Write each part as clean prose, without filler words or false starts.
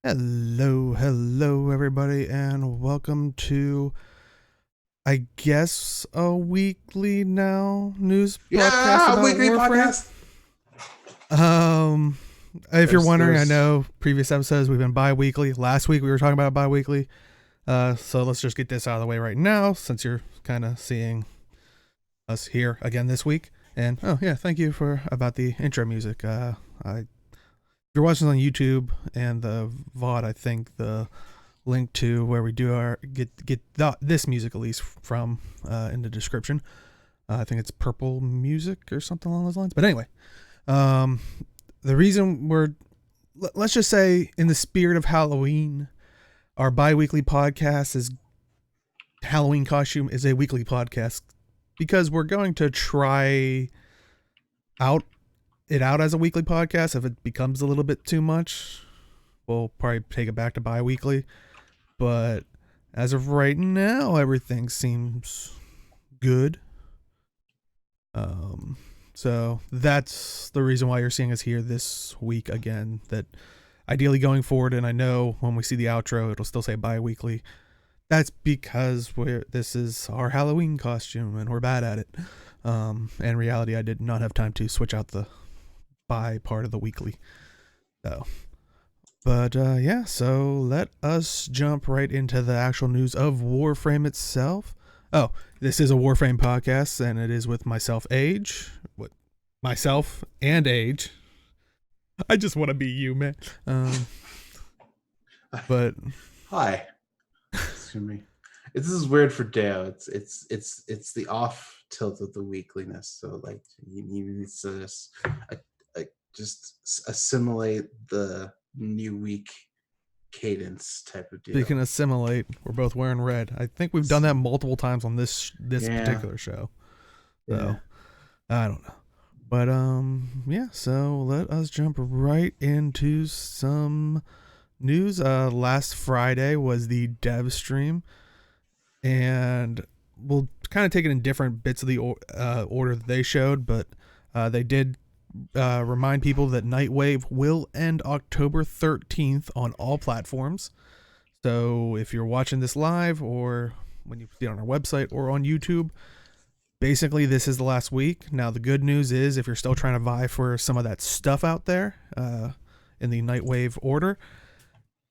Hello, everybody, and welcome to, I guess, a weekly now news podcast about weekly Warframe. podcast. If you're wondering, I There's know previous episodes we've been bi-weekly. Last week we were talking about bi-weekly, so let's just get this out of the way right now, since you're kind of seeing us here again this week. And oh yeah, thank you about the intro music. If you're watching on YouTube and the VOD, I think the link to where we do our this music at least from in the description. I think it's Purple Music or something along those lines. But anyway, the reason let's just say, in the spirit of Halloween, our bi-weekly podcast is Halloween costume is a weekly podcast because we're going to try out as a weekly podcast. If it becomes a little bit too much, we'll probably take it back to bi-weekly. But as of right now, everything seems good. So that's the reason why you're seeing us here this week again. That ideally going forward, and I know when we see the outro, it'll still say bi-weekly. That's because this is our Halloween costume, and we're bad at it. In reality, I did not have time to switch out the by part of the weekly. So let us jump right into the actual news of Warframe itself. Oh, this is a Warframe podcast, and it is with myself, myself and Age. I just want to be you, man. But hi. Excuse me. This is weird for Deo. It's the off tilt of the weekliness. So like you need to just assimilate the new week cadence type of deal. You can assimilate. We're both wearing red. I think we've done that multiple times on this particular show. So I don't know. But so let us jump right into some news. Last Friday was the Devstream, and we'll kind of take it in different bits of the order that they showed, but they did remind people that Nightwave will end October 13th on all platforms. So if you're watching this live, or when you see it on our website or on YouTube, basically this is the last week. Now the good news is, if you're still trying to vie for some of that stuff out there in the Nightwave order,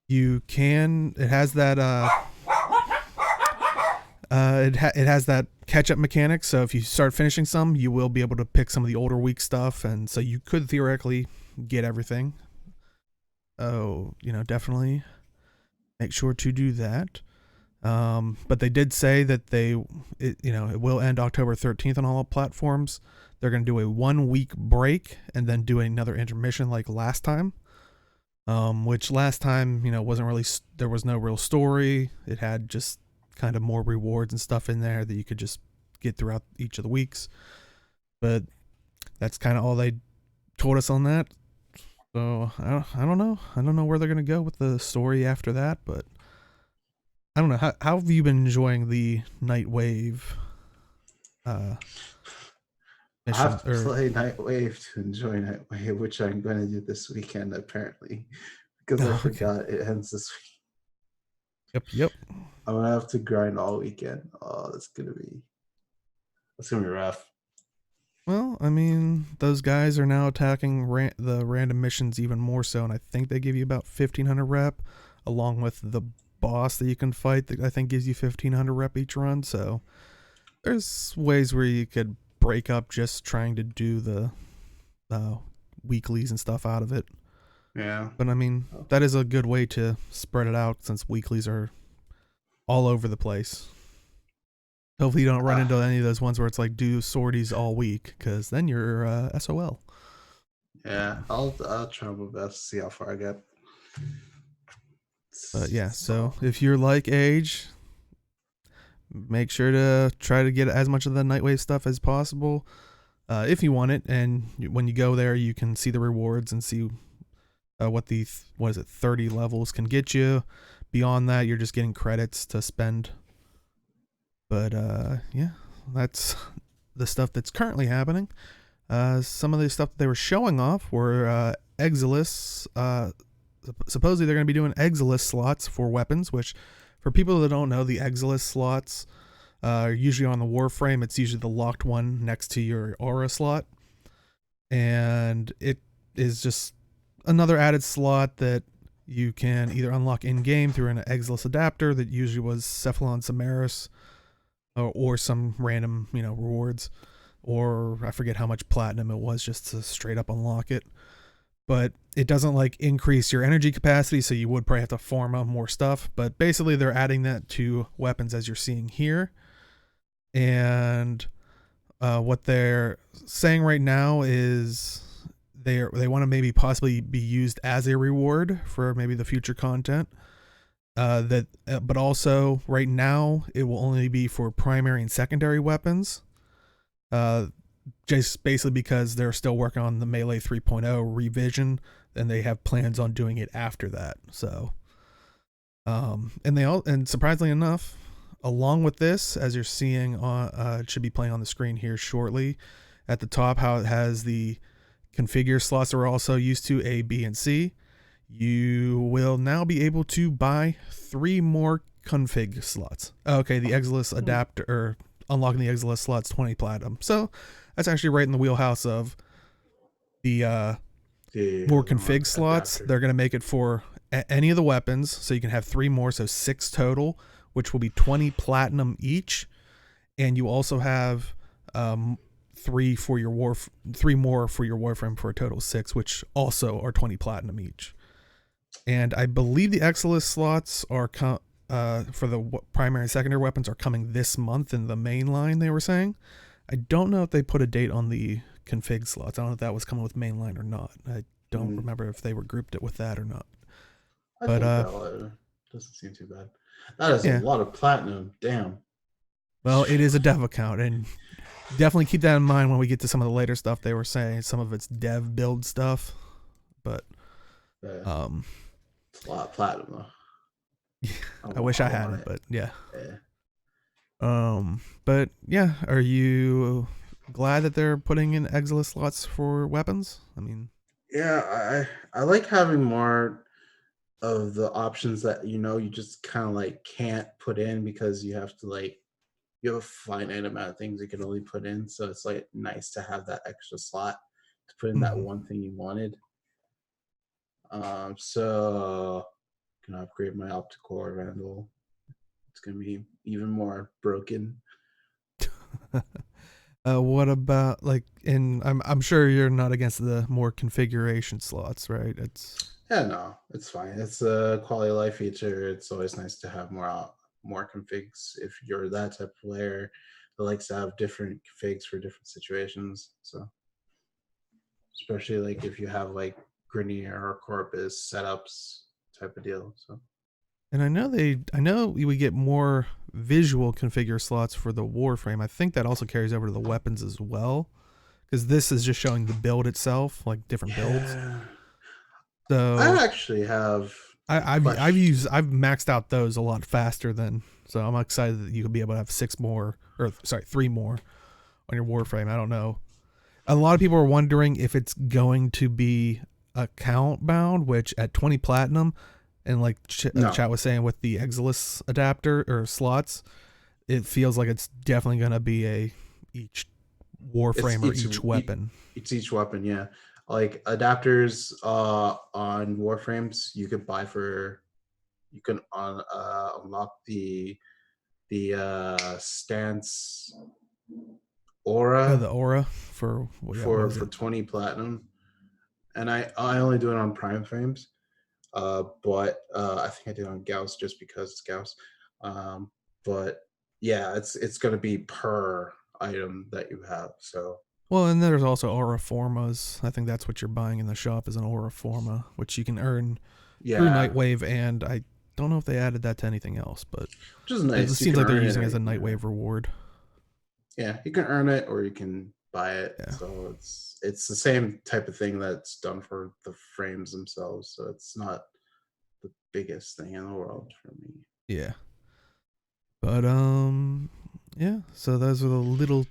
you can. It has that it has that catch-up mechanic, so if you start finishing some, you will be able to pick some of the older week stuff, and so you could theoretically get everything. Definitely make sure to do that. But they did say that it will end October 13th on all platforms. They're going to do a 1 week break and then do another intermission like last time. Which last time, wasn't really, there was no real story. It had just kind of more rewards and stuff in there that you could just get throughout each of the weeks. But that's kind of all they told us on that. So I don't know. I don't know where they're going to go with the story after that, but I don't know. How have you been enjoying the Nightwave I have to play Nightwave to enjoy Nightwave, which I'm going to do this weekend apparently, because I forgot it ends this week. Yep. I'm gonna have to grind all weekend. Oh, that's gonna be rough. Well, I mean, those guys are now attacking the random missions even more so, and I think they give you about 1,500 rep, along with the boss that you can fight that I think gives you 1,500 rep each run. So there's ways where you could break up just trying to do the weeklies and stuff out of it. Yeah. But I mean, that is a good way to spread it out, since weeklies are all over the place. Hopefully you don't run into any of those ones where it's like do sorties all week, because then you're SOL. Yeah, I'll try my best to see how far I get. But yeah, so if you're like Age, make sure to try to get as much of the Nightwave stuff as possible if you want it. And when you go there, you can see the rewards and see what 30 levels can get you. Beyond that, you're just getting credits to spend. But that's the stuff that's currently happening. Some of the stuff that they were showing off were Exilus supposedly they're going to be doing Exilis slots for weapons, which for people that don't know, the Exilis slots are usually on the Warframe. It's usually the locked one next to your aura slot. And it is just another added slot that you can either unlock in-game through an Exilis adapter that usually was Cephalon Samaris, or some random, rewards, or I forget how much platinum it was just to straight up unlock it. But it doesn't like increase your energy capacity, so you would probably have to farm up more stuff. But basically they're adding that to weapons as you're seeing here. And what they're saying right now is they want to maybe possibly be used as a reward for maybe the future content. But also right now it will only be for primary and secondary weapons. Just basically because they're still working on the Melee 3.0 revision, and they have plans on doing it after that. So, and surprisingly enough, along with this, as you're seeing on, it should be playing on the screen here shortly, at the top, how it has the configure slots that we're also used to, A, B, and C. You will now be able to buy 3 more config slots. Okay, the Exilis adapter, or unlocking the Exilis slots, 20 platinum. So that's actually right in the wheelhouse of the more config slots. Adapter. They're going to make it for any of the weapons, so you can have 3 more, so 6 total, which will be 20 platinum each. And you also have 3 more for your Warframe for a total of 6, which also are 20 platinum each. And I believe the Exilis slots are for the primary and secondary weapons are coming this month in the main line, they were saying. I don't know if they put a date on the config slots. I don't know if that was coming with mainline or not. I don't remember if they were grouped it with that or not. I think that doesn't seem too bad. That is a lot of platinum. Damn. Well, it is a dev account, and definitely keep that in mind when we get to some of the later stuff. They were saying some of it's dev build stuff, but it's a lot of platinum though. I wish I had it, but yeah. But yeah, are you glad that they're putting in Exilis slots for weapons? I mean, yeah, I like having more of the options that you just kind of like can't put in because you have a finite amount of things you can only put in. So it's like nice to have that extra slot to put in that one thing you wanted. So I'm gonna upgrade my Opticore Vandal. It's gonna be even more broken. What about I'm sure you're not against the more configuration slots, right? No, it's fine. It's a quality of life feature. It's always nice to have more configs if you're that type of player that likes to have different configs for different situations. So especially like if you have like Grenier or Corpus setups type of deal. So. And I know we get more visual configure slots for the Warframe. I think that also carries over to the weapons as well, because this is just showing the build itself, like different builds. So I actually have. I've maxed out those a lot faster than. So I'm excited that you could be able to have 3 more on your Warframe. I don't know. A lot of people are wondering if it's going to be account bound, which at 20 platinum. And like chat was saying with the Exilis adapter or slots, it feels like it's definitely going to be each Warframe or each weapon. It's each weapon, yeah. Like adapters on Warframes, you can unlock the stance aura. The aura for 20 platinum, and I only do it on Prime Frames. But I think I did on Gauss just because it's Gauss. But yeah, it's going to be per item that you have. So well, and there's also aura formas. I think that's what you're buying in the shop is an aura forma, which you can earn through Nightwave, and I don't know if they added that to anything else, but which is nice. It seems like they're using it as a Nightwave reward. Yeah, you can earn it or you can buy it. Yeah. So it's the same type of thing that's done for the frames themselves. So it's not the biggest thing in the world for me. Yeah. But yeah, so those are the little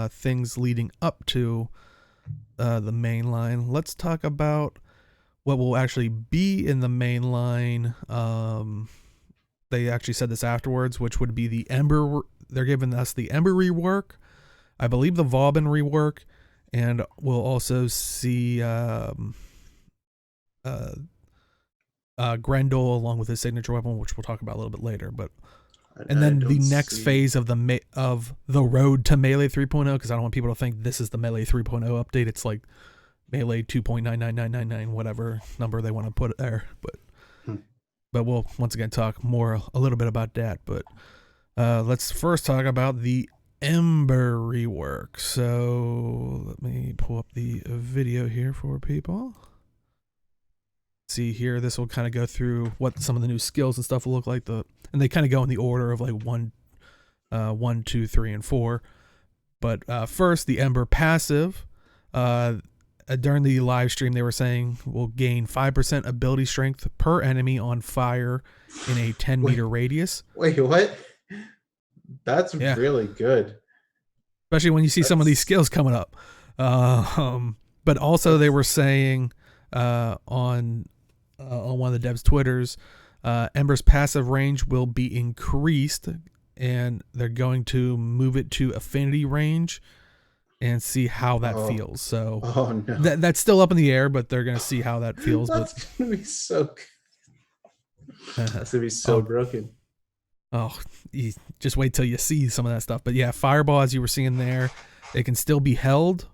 things leading up to the main line. Let's talk about what will actually be in the main line. They actually said this afterwards, which would be the Ember. They're giving us the Ember rework, I believe the Vauban rework, and we'll also see Grendel along with his signature weapon, which we'll talk about a little bit later. But and then the next phase of the road to Melee 3.0, because I don't want people to think this is the Melee 3.0 update. It's like Melee 2.99999, whatever number they want to put there. But we'll once again talk a little bit about that. But let's first talk about the Ember rework. So let me pull up the video here for people. See here, this will kind of go through what some of the new skills and stuff will look like. And they kind of go in the order of like 1, 2, 3, and 4. But first, the Ember passive. During the live stream, they were saying will gain 5% ability strength per enemy on fire in a 10-meter radius. Wait, what? That's really good. Especially when you see some of these skills coming up. But also they were saying on one of the devs' Twitters, Ember's passive range will be increased, and they're going to move it to affinity range and see how that feels. So no. That's still up in the air, but they're going to see how that feels. That's going to be so good. That's going to be so broken. Oh, you just wait till you see some of that stuff. But yeah, Fireball, as you were seeing there, it can still be held.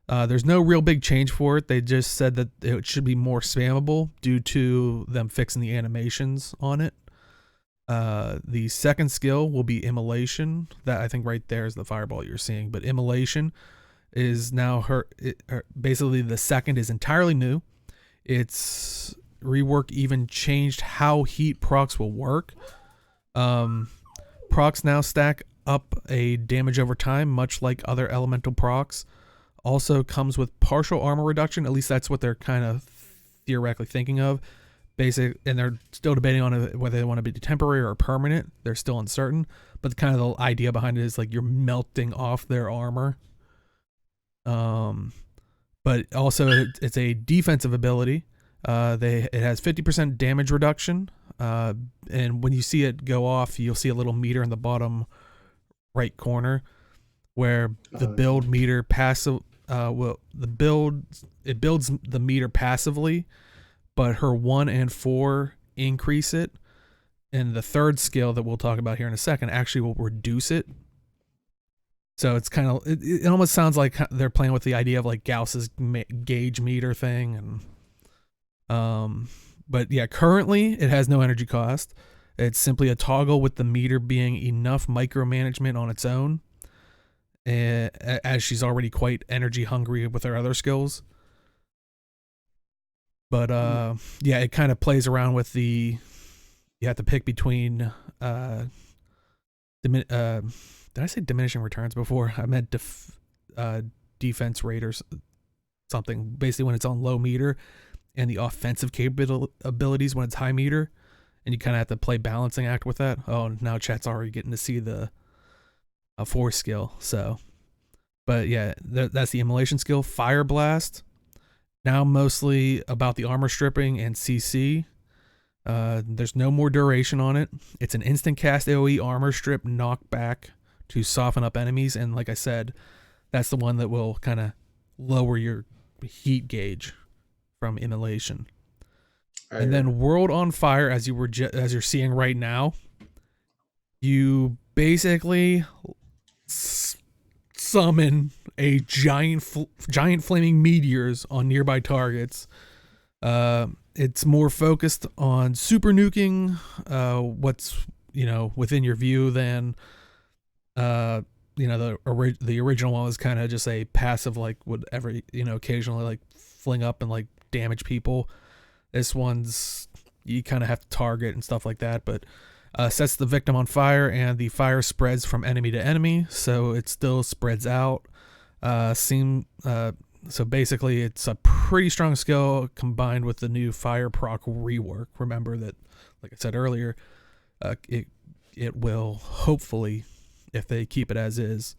There's no real big change for it. They just said that it should be more spammable due to them fixing the animations on it. The second skill will be Immolation. That I think right there is the Fireball you're seeing. But Immolation is now basically the second is entirely new. Its rework even changed how heat procs will work. Procs now stack up a damage over time, much like other elemental procs. Also comes with partial armor reduction. At least that's what they're kind of theoretically thinking of. And they're still debating on whether they want to be temporary or permanent. They're still uncertain. But kind of the idea behind it is like you're melting off their armor. But also it's a defensive ability. It has 50% damage reduction. And when you see it go off, you'll see a little meter in the bottom right corner where the build meter passive it builds the meter passively, but her 1 and 4 increase it, and the third skill that we'll talk about here in a second actually will reduce it. So it's kind of it almost sounds like they're playing with the idea of like Gauss's gauge meter thing. And but yeah, currently it has no energy cost. It's simply a toggle with the meter being enough micromanagement on its own, as she's already quite energy hungry with her other skills. But yeah, it kind of plays around with you have to pick between did I say diminishing returns before? I meant defense rate or something. Basically when it's on low meter, and the offensive capabilities when it's high meter, and you kind of have to play balancing act with that. Oh, now chat's already getting to see the 4 skill. So, but yeah, that's the Immolation skill. Fire Blast, now mostly about the armor stripping and CC. There's no more duration on it. It's an instant cast AoE armor strip knockback to soften up enemies, and like I said, that's the one that will kind of lower your heat gauge from Immolation. And then World on Fire, as you're seeing right now, you basically summon a giant flaming meteors on nearby targets. It's more focused on super nuking what's within your view than the original one was kind of just a passive, like whatever occasionally like fling up and like damage people. This one's you kind of have to target and stuff like that, but sets the victim on fire, and the fire spreads from enemy to enemy, so it still spreads out. So basically it's a pretty strong skill combined with the new fire proc rework. Remember that, like I said earlier, it will hopefully, if they keep it as is,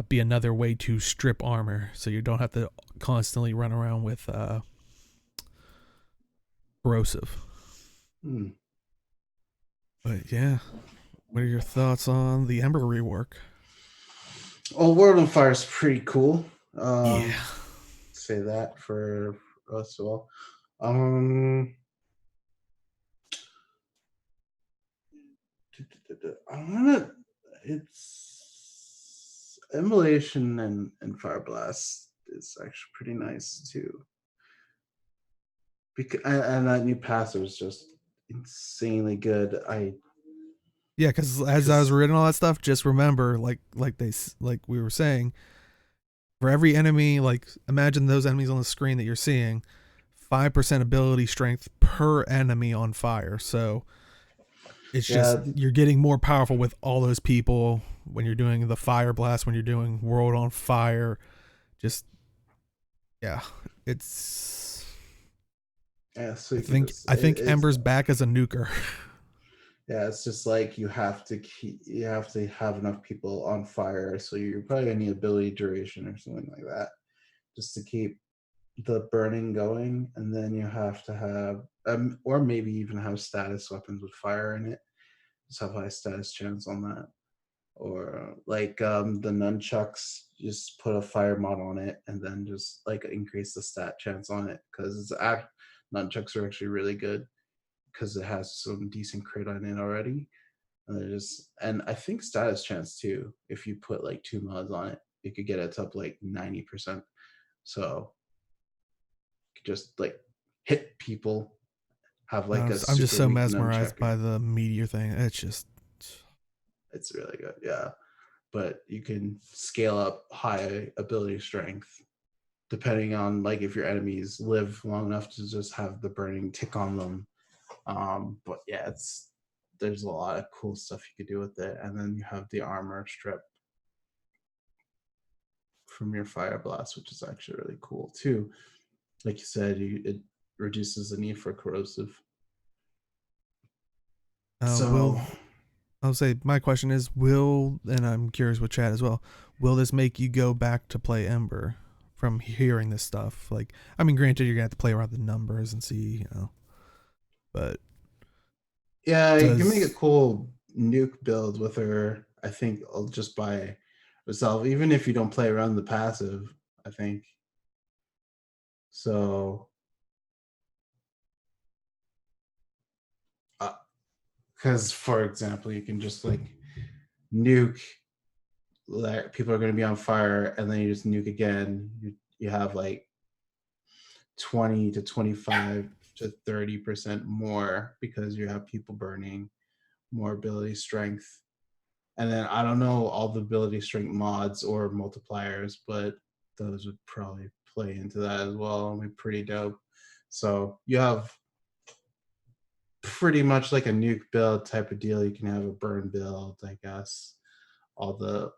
be another way to strip armor, so you don't have to constantly run around with corrosive. But yeah, what are your thoughts on the Ember rework? Oh, World on Fire is pretty cool. Yeah. Say that for us all. It's Immolation and Fire Blast is actually pretty nice too. And that new passive is just insanely good. Yeah, because as I was reading all that stuff, just remember, like we were saying, for every enemy, like imagine those enemies on the screen that you're seeing, 5% ability strength per enemy on fire. So it's just you're getting more powerful with all those people when you're doing the fire blast, when you're doing World on Fire. Just it's. So I think Ember's back as a nuker. Yeah, it's just like you have to have enough people on fire, so you're probably gonna need ability duration or something like that, just to keep the burning going. And then you have to have or maybe even have status weapons with fire in it, just have high status chance on that. Or like the nunchucks, just put a fire mod on it and then just like increase the stat chance on it, because nunchucks are actually really good because it has some decent crit on it already. And I think status chance too. If you put like 2 mods on it, you could get it up like 90%. So you could just like hit people, have like I'm just so mesmerized by the meteor thing. It's really good, yeah. But you can scale up high ability strength depending on like if your enemies live long enough to just have the burning tick on them. But yeah, there's a lot of cool stuff you could do with it. And then you have the armor strip from your fire blast, which is actually really cool too. Like you said, it reduces the need for corrosive. I'll say my question is, and I'm curious with chat as well, will this make you go back to play Ember from hearing this stuff? Like, I mean, granted, you're gonna have to play around the numbers and see, but yeah, you can make a cool nuke build with her. I think just by herself, even if you don't play around the passive. I think so. Because, for example, you can just like nuke. Like people are going to be on fire, and then you just nuke again. You have like 20 to 25 to 30% more because you have people burning, more ability strength. And then I don't know all the ability strength mods or multipliers, but those would probably play into that as well and be pretty dope. So you have pretty much like a nuke build type of deal. You can have a burn build, I guess. All the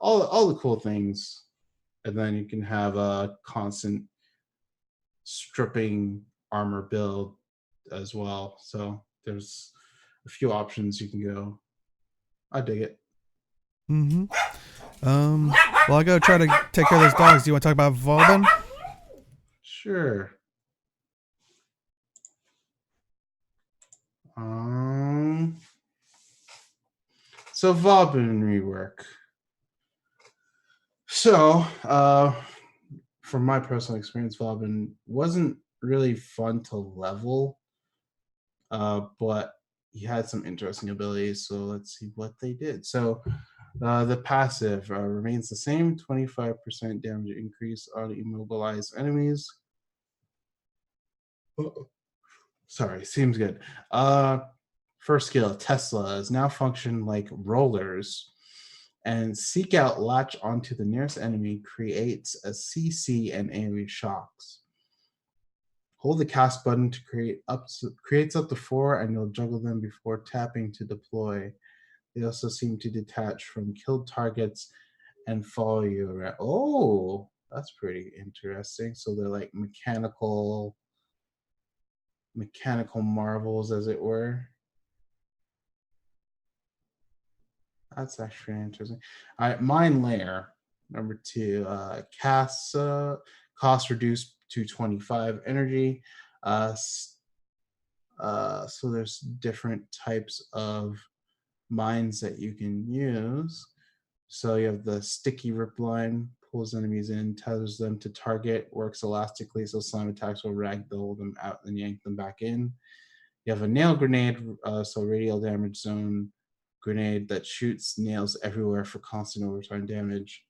cool things. And then you can have a constant stripping armor build as well. So there's a few options you can go. I dig it. Well, I gotta try to take care of those dogs. Do you want to talk about Vauban? Sure. So Vauban rework. So, from my personal experience, Vauban wasn't really fun to level, but he had some interesting abilities. So let's see what they did. So the passive remains the same, 25% damage increase on immobilized enemies. Uh-oh. Sorry, seems good. First skill, Teslas now function like rollers, and seek out latch onto the nearest enemy creates a CC and AoE shocks. Hold the cast button to creates up to 4, and you'll juggle them before tapping to deploy. They also seem to detach from killed targets and follow you around. Oh, that's pretty interesting. So they're like mechanical marvels, as it were. That's actually interesting. All right, Mind Layer. Number 2, Casa, cost reduced to 25 energy. So there's different types of mines that you can use. So you have the sticky rip line, pulls enemies in, tethers them to target, works elastically, so slime attacks will ragdoll them out and yank them back in. You have a nail grenade, so radial damage zone grenade that shoots nails everywhere for constant overtime damage.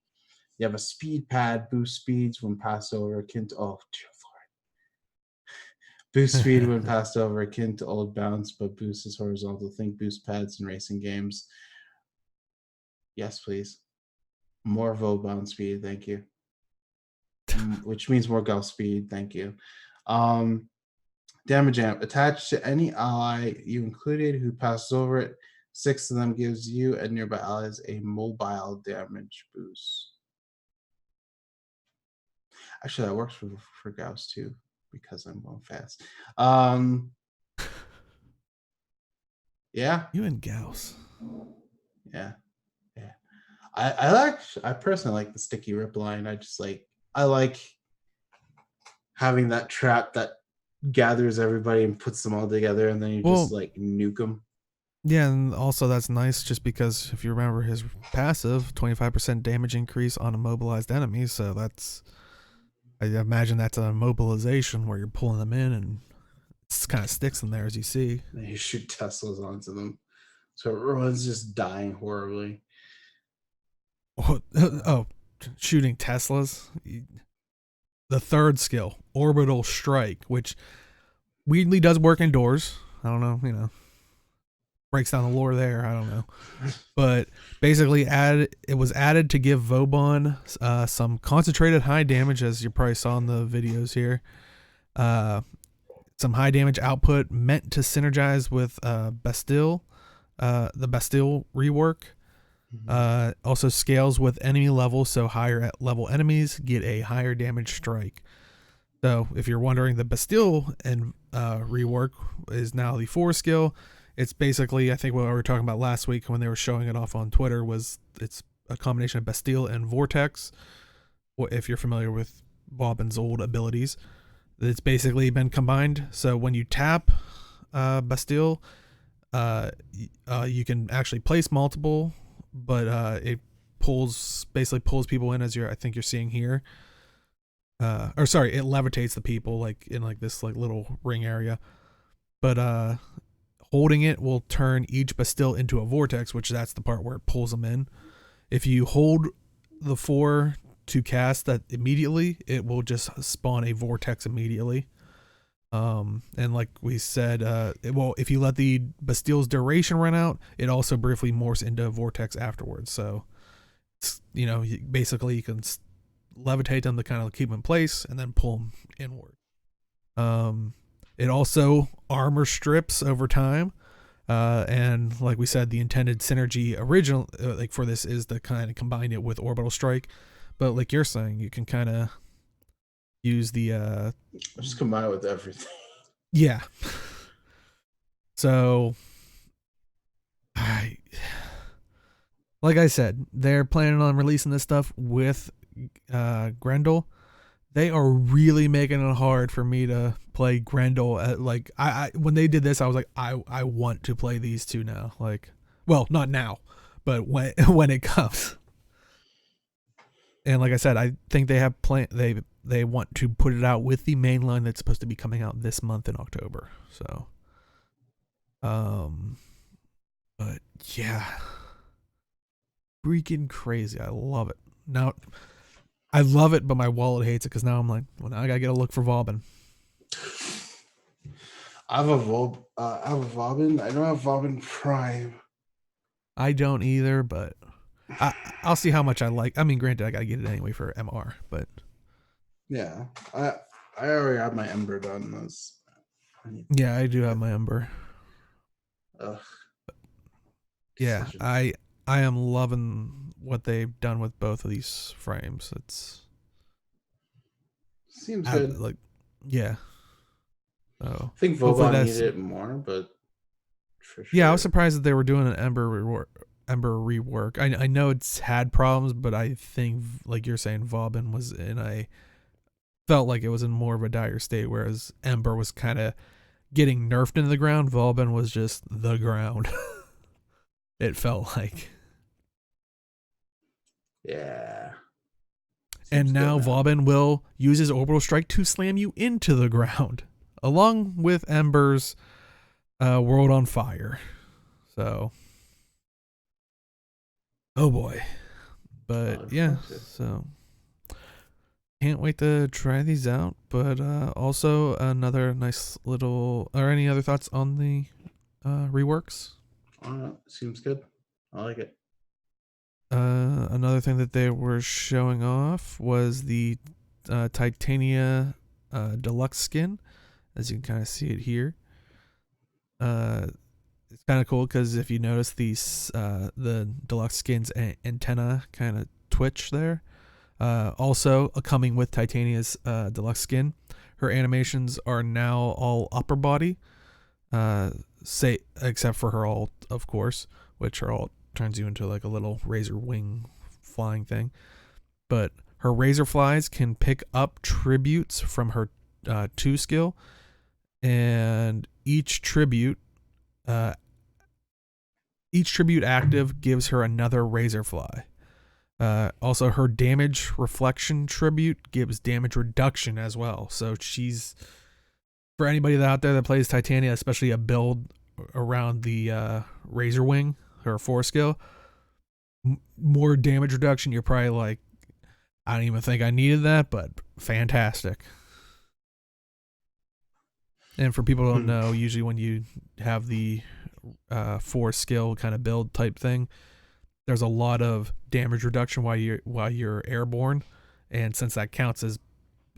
You have a speed pad, boost speeds when passed over, akin to boost speed when passed over, akin to old bounce, but boost is horizontal. Think boost pads in racing games. Yes, please. More Vauban speed, thank you. Which means more Gauss speed, thank you. Damage amp. Attached to any ally you included who passes over it, 6 of them gives you and nearby allies a mobile damage boost. Actually, that works for Gauss too, because I'm going fast. Yeah. You and Gauss. Yeah. I personally like the sticky rip line. I like having that trap that gathers everybody and puts them all together, and then you just like nuke them. Yeah, and also that's nice just because if you remember his passive, 25% damage increase on immobilized enemies. So I imagine that's a mobilization where you're pulling them in and it kind of sticks them there as you see. And you shoot Teslas onto them, so everyone's just dying horribly. Shooting Teslas. The third skill, Orbital Strike, which weirdly does work indoors. I don't know, breaks down the lore there. I don't know. But basically it was added to give Vauban some concentrated high damage, as you probably saw in the videos here. Some high damage output meant to synergize with Bastille, the Bastille rework. Also scales with enemy level, so higher level enemies get a higher damage strike. So if you're wondering, the Bastille and rework is now the 4 skill. It's basically, I think what we were talking about last week when they were showing it off on Twitter, it's a combination of Bastille and Vortex. If you're familiar with Vauban's old abilities, it's basically been combined. So when you tap Bastille, you can actually place multiple, but it basically pulls people in, as I think you're seeing here. It levitates the people like in like this like little ring area. But holding it will turn each Bastille into a vortex, which that's the part where it pulls them in. If you hold the 4 to cast that immediately, it will just spawn a vortex immediately. And like we said, if you let the Bastille's duration run out, it also briefly morphs into a vortex afterwards. So, basically you can levitate them to kind of keep them in place and then pull them inward. It also armor strips over time. And like we said, the intended synergy original for this is to kind of combine it with Orbital Strike. But like you're saying, you can kind of use the just combine it with everything. Yeah. So like I said, they're planning on releasing this stuff with Grendel. They are really making it hard for me to play Grendel. When they did this, I was like, I want to play these two now. Like, well, not now, but when it comes. And like I said, I think they have they want to put it out with the main line that's supposed to be coming out this month in October. So, but yeah, freaking crazy. I love it. Now, I love it, but my wallet hates it because now I'm like, well, now I gotta get a look for Vauban. I have a Vauban. I don't have Vauban Prime. I don't either, but I'll see how much I like. I mean, granted, I gotta get it anyway for MR, but yeah, I already have my Ember done. Yeah, I do have my Ember. Ugh. Yeah, I am loving what they've done with both of these frames. Seems good. Yeah. So I think Vauban needed it more, but for sure. Yeah, I was surprised that they were doing an Ember rework. Ember rework. I know it's had problems, but I think, like you're saying, Vauban was in a felt like it was in more of a dire state, whereas Ember was kind of getting nerfed into the ground. Vauban was just the ground. It felt like. Yeah. And now Vauban will use his orbital strike to slam you into the ground, along with Ember's World on Fire. So, oh boy. But yeah, so can't wait to try these out. But also another nice little, or any other thoughts on the reworks? Seems good. I like it. Another thing that they were showing off was the Titania deluxe skin, as you can kind of see it here. It's kind of cool because if you notice these the deluxe skin's antenna kind of twitch there. Also coming with Titania's deluxe skin, her animations are now all upper body, say except for her ult, of course, which her ult turns you into like a little razor wing flying thing. But her razor flies can pick up tributes from her 2 skill, and each tribute active gives her another razor fly. Also, her damage reflection tribute gives damage reduction as well. So she's, for anybody out there that plays Titania, especially a build around the razor wing, her 4 skill, more damage reduction. You're probably like, I don't even think I needed that, but fantastic. And for people who don't know, usually when you have the 4 skill kind of build type thing, there's a lot of damage reduction while you're airborne, and since that counts as,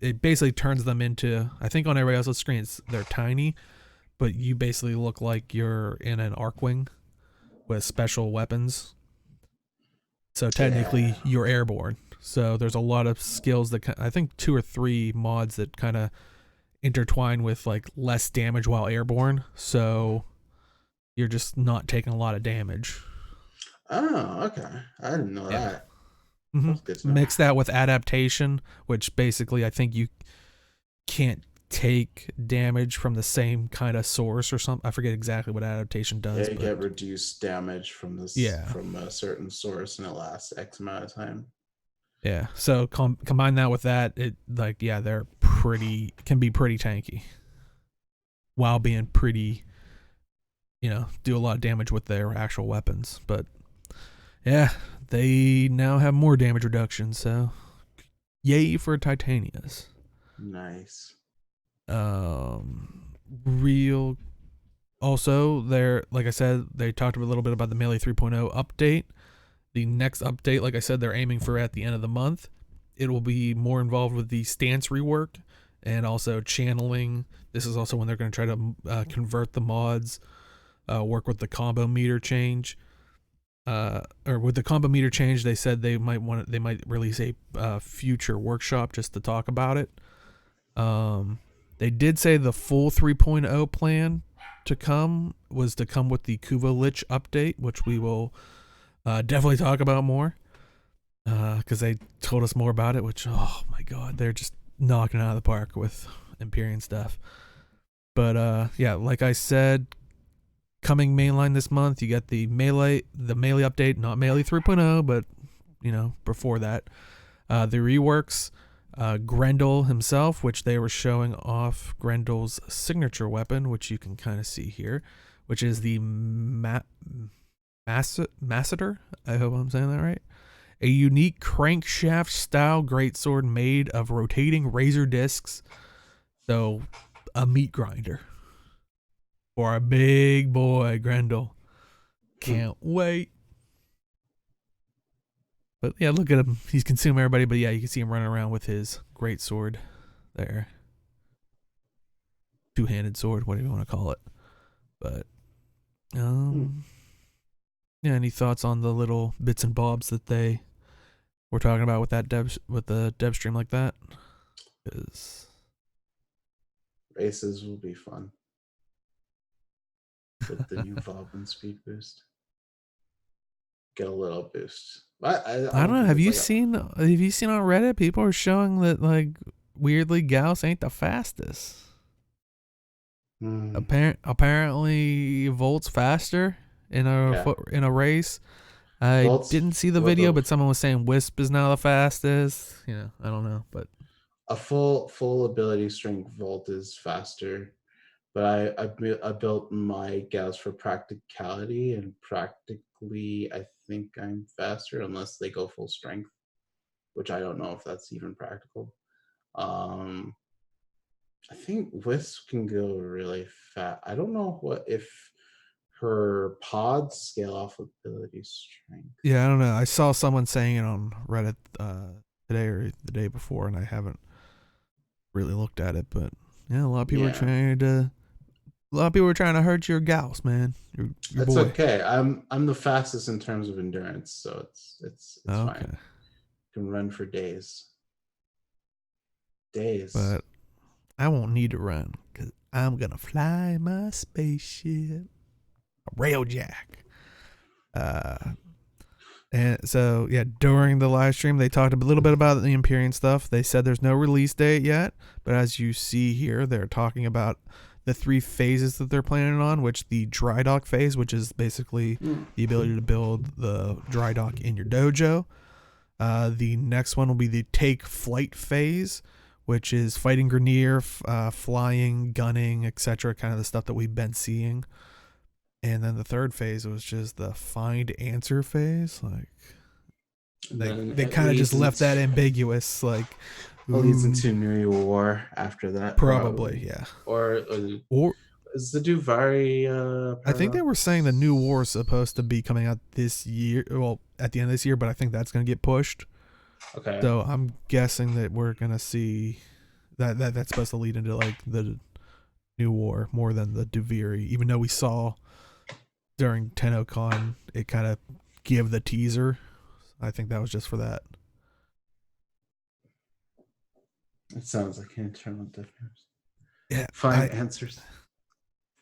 it basically turns them into, I think on everybody else's screens they're tiny, but you basically look like you're in an Arcwing with special weapons. So technically you're airborne. So there's a lot of skills that, I think 2 or 3 mods that kind of intertwine with like less damage while airborne. So you're just not taking a lot of damage. Oh, okay. I didn't know that. Mm-hmm. That's good to know. Mix that with adaptation, which basically I think you can't take damage from the same kind of source or something. I forget exactly what adaptation does. Yeah, you get reduced damage from this, from a certain source, and it lasts X amount of time. Yeah, so combine that with that, it like, yeah, they're pretty, can be pretty tanky while being pretty, do a lot of damage with their actual weapons. But yeah, they now have more damage reduction, so yay for Titanias. Nice. Real. Also, they're, like I said, they talked a little bit about the Melee 3.0 update. The next update, like I said, they're aiming for at the end of the month. It will be more involved with the stance rework and also channeling. This is also when they're going to try to convert the mods, work with the combo meter change. Or with the combo meter change, they said they might release a future workshop just to talk about it. They did say the full 3.0 plan to come was to come with the Kuva Lich update, which we will definitely talk about more, because they told us more about it, which, oh my god, they're just knocking it out of the park with Empyrean stuff. But yeah, like I said, coming mainline this month, you get the melee update, not Melee 3.0, but before that, the reworks, Grendel himself, which they were showing off Grendel's signature weapon, which you can kind of see here, which is the Masseter. I hope I'm saying that right. A unique crankshaft style greatsword made of rotating razor discs. So, a meat grinder for a big boy Grendel. Can't wait. But yeah, look at him. He's consuming everybody. But yeah, you can see him running around with his greatsword there. 2-handed sword, whatever you want to call it. But yeah, any thoughts on the little bits and bobs that they were talking about with the dev stream like that? Because races will be fun with the new Vauban speed boost. get a little boost. I I don't know. think Have it's you like seen? Have you seen on Reddit? People are showing that like weirdly Gauss ain't the fastest. Hmm. Apparently, Volt's faster in Yeah. in a race. I Volt's didn't see the what video, the but someone was saying Wisp is now the fastest. You know, I don't know, but a full ability strength Volt is faster. But I built my Gauss for practicality, and practically I think I'm faster unless they go full strength, which I don't know if that's even practical. Um, I think Wisp can go really fast. I don't know what if her pods scale off ability strength. yeah, I don't know. I saw someone saying it on Reddit today or the day before, and I haven't really looked at it. But yeah, a lot of people are Yeah, trying to. A lot of people are trying to hurt your Gauss, man. Your it's boy. okay. I'm the fastest in terms of endurance, so it's fine. Okay, Can run for days. but I won't need to run because I'm gonna fly my spaceship, a railjack. Uh, and so yeah, during the live stream, they talked a little bit about the Empyrean stuff. They said there's no release date yet, but as you see here, they're talking about the 3 phases that they're planning on, which the dry dock phase, which is basically the ability to build the dry dock in your dojo. The next one will be the take flight phase, which is fighting Grenier, flying, gunning, etc., kind of the stuff that we've been seeing. And then the third phase was just the find answer phase. Like they kind of just left that ambiguous. Like it leads into New War after that, probably, yeah. Or is the Duvari? I think they were saying the new war is supposed to be coming out this year. Well, at the end of this year, but I think that's going to get pushed. Okay. So I'm guessing that we're going to see that's supposed to lead into like the new war more than the Duviri, even though we saw during TennoCon it kind of give the teaser. I think that was just for that. It sounds like an internal difference. Yeah, find answers.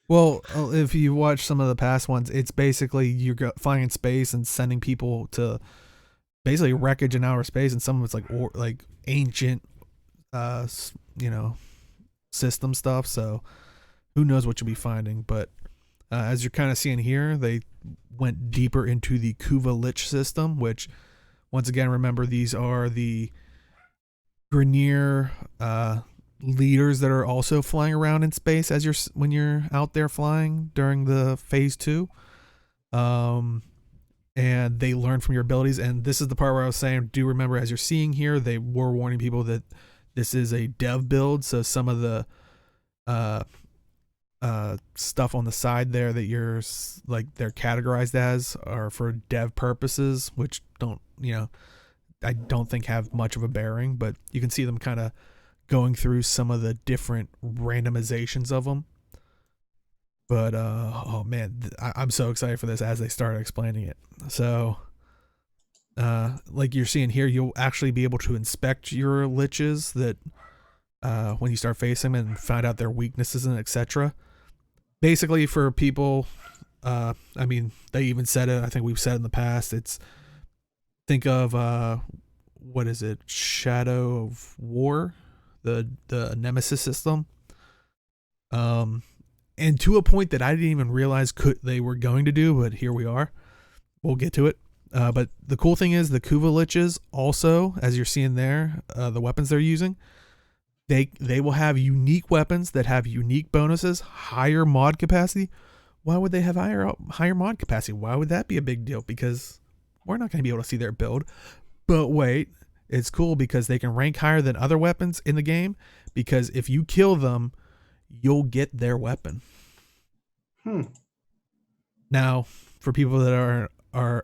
Well, if you watch some of the past ones, it's basically you're flying in space and sending people to basically wreckage in outer space, and some of it's like ancient, system stuff. So who knows what you'll be finding? But as you're kind of seeing here, they went deeper into the Kuva Lich system, which, once again, remember these are the Grenier leaders that are also flying around in space when you're out there flying during the phase 2, and they learn from your abilities. And this is the part where I was saying, do remember, as you're seeing here, they were warning people that this is a dev build, so some of the stuff on the side there that you're like they're categorized as are for dev purposes, which I don't think have much of a bearing, but you can see them kind of going through some of the different randomizations of them. But oh man, I'm so excited for this as they start explaining it. So like you're seeing here, you'll actually be able to inspect your liches that when you start facing them and find out their weaknesses and etc. Basically, for people, I mean, they even said it, I think we've said it in the past, it's think of what is it, Shadow of War, the Nemesis system, and to a point that I didn't even realize they were going to do, but here we are. We'll get to it. But the cool thing is the Kuva Liches also, as you're seeing there, the weapons they're using, they will have unique weapons that have unique bonuses, higher mod capacity. Why would they have higher mod capacity? Why would that be a big deal? Because we're not going to be able to see their build. But wait, it's cool because they can rank higher than other weapons in the game, because if you kill them, you'll get their weapon. Now, for people that are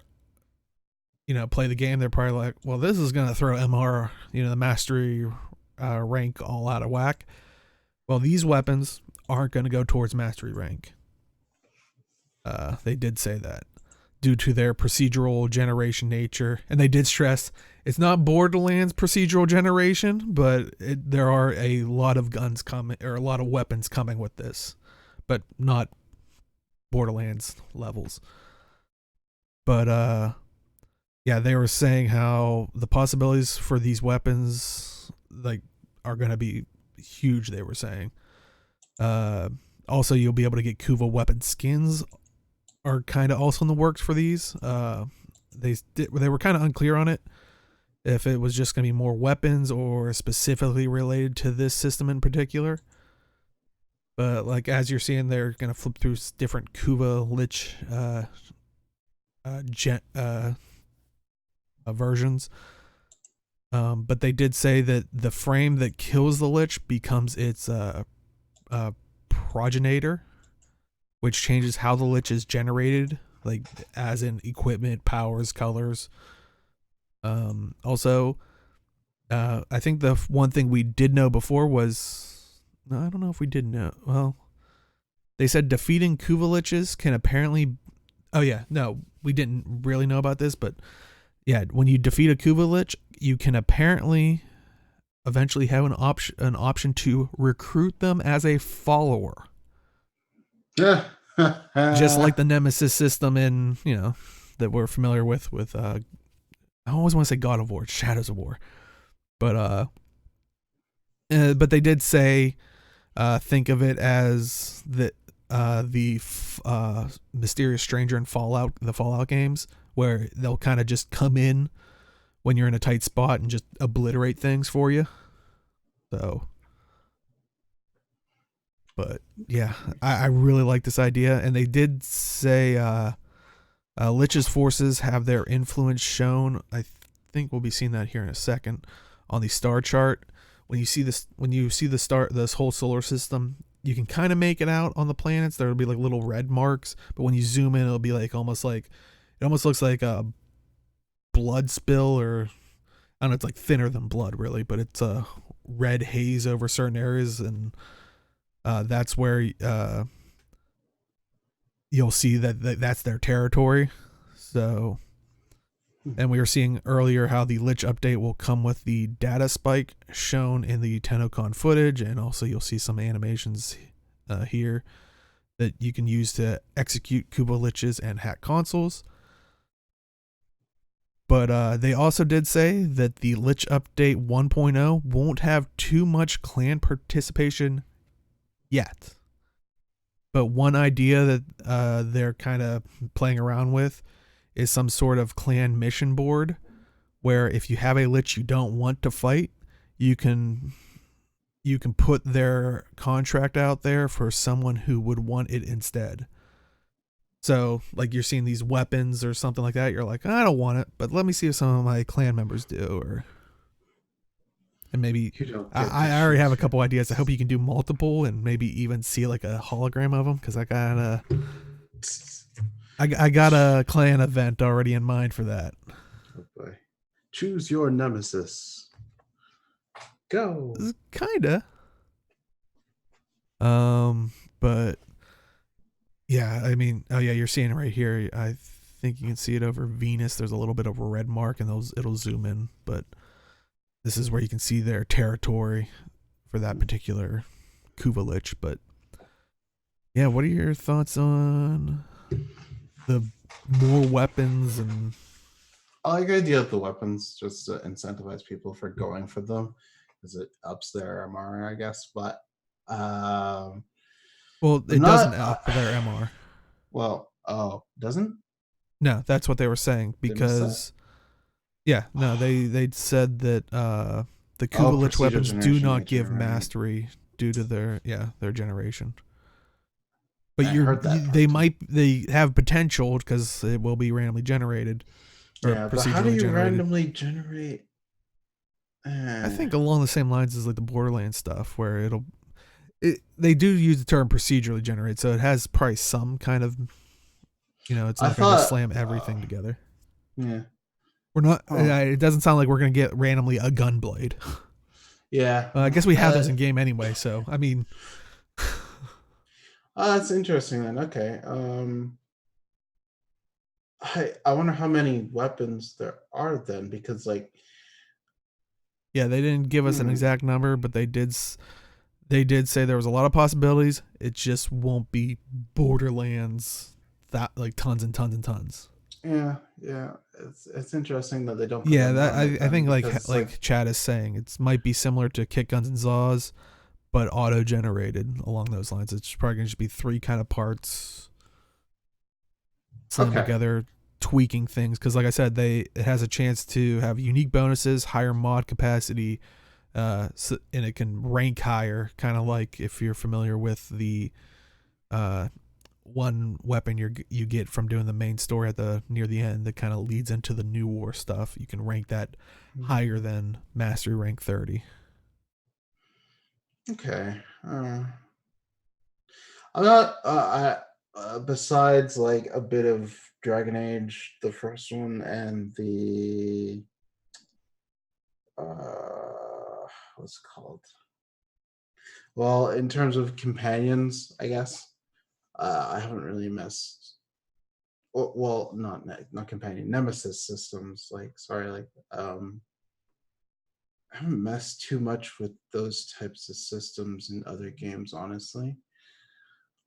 play the game, they're probably like, well, this is going to throw MR, the mastery rank all out of whack. Well, these weapons aren't going to go towards mastery rank. They did say that due to their procedural generation nature, and they did stress it's not Borderlands procedural generation, but there are a lot of guns coming, or a lot of weapons coming with this, but not Borderlands levels. But yeah, they were saying how the possibilities for these weapons like are going to be huge. They were saying. Also, you'll be able to get Kuva weapon skins. Are kind of also in the works for these. They were kind of unclear on it if it was just going to be more weapons or specifically related to this system in particular. But like as you're seeing, they're going to flip through different Kuva Lich versions. But they did say that the frame that kills the Lich becomes its progenitor, which changes how the Lich is generated, like as in equipment, powers, colors. Also, I think the one thing we did know before was, no, I don't know if we did know. Well, they said defeating Kuva Liches can apparently. Oh yeah, no, we didn't really know about this, but yeah, when you defeat a Kuva Lich, you can apparently eventually have an option to recruit them as a follower. Just like the Nemesis system in, that we're familiar with I always want to say God of War, Shadows of War. But they did say think of it as the mysterious stranger in the Fallout games, where they'll kind of just come in when you're in a tight spot and just obliterate things for you. So, but yeah, I really like this idea. And they did say Lich's forces have their influence shown. I think we'll be seeing that here in a second on the star chart. When you see this whole solar system, you can kind of make it out on the planets. There'll be like little red marks, but when you zoom in, it'll be like almost looks like a blood spill, or I don't know, it's like thinner than blood really, but it's a red haze over certain areas, and that's where you'll see that's their territory. So, and we were seeing earlier how the Lich update will come with the data spike shown in the TennoGen footage, and also you'll see some animations here that you can use to execute Kuva Liches and hack consoles. But they also did say that the Lich update 1.0 won't have too much clan participation yet. But one idea that they're kind of playing around with is some sort of clan mission board, where if you have a Lich you don't want to fight, you can put their contract out there for someone who would want it instead. So, like, you're seeing these weapons or something like that, you're like, I don't want it, but let me see if some of my clan members do, and maybe I already have a couple ideas. I hope you can do multiple and maybe even see like a hologram of them, because I got a clan event already in mind for that. Oh boy. Choose your nemesis. Go. Kinda. But yeah, I mean, oh yeah, you're seeing it right here. I think you can see it over Venus. There's a little bit of a red mark, and it'll zoom in, but this is where you can see their territory for that particular Kuva Lich. But yeah, what are your thoughts on the more weapons? And I like the idea of the weapons just to incentivize people for going for them, because it ups their MR, I guess. But well, it doesn't up their MR. Well, doesn't? No, that's what they were saying, because yeah, no, they said that the Kuva Lich weapons do not give mastery due to their generation. But they have potential because it will be randomly generated. Yeah, but how do you randomly generate? I think along the same lines as like the Borderlands stuff, where they do use the term procedurally generate, so it has probably some kind of, it's not going to slam everything together. Yeah. We're not. It doesn't sound like we're going to get randomly a gun blade. Yeah. I guess we have those in game anyway, so I mean. That's interesting then. Okay. I wonder how many weapons there are then, because like. Yeah, they didn't give us an exact number, but they did say there was a lot of possibilities. It just won't be Borderlands that like tons and tons and tons. Yeah, yeah. It's interesting that they don't put a Yeah, limit that on it I then, think because it's like, like Chad is saying, it might be similar to kick guns and zaws, but auto generated along those lines. It's probably gonna just be three kind of parts slammed okay. together, tweaking things. Because like I said, it has a chance to have unique bonuses, higher mod capacity, and it can rank higher. Kind of like if you're familiar with the one weapon you get from doing the main story at the near the end that kind of leads into the new war stuff. You can rank that higher than mastery rank 30. Okay. I'm not. Besides like a bit of Dragon Age, the first one, and the what's it called? Well, in terms of companions, I guess I haven't really messed. Well, not companion, nemesis systems. Like, sorry, like I haven't messed too much with those types of systems in other games, honestly.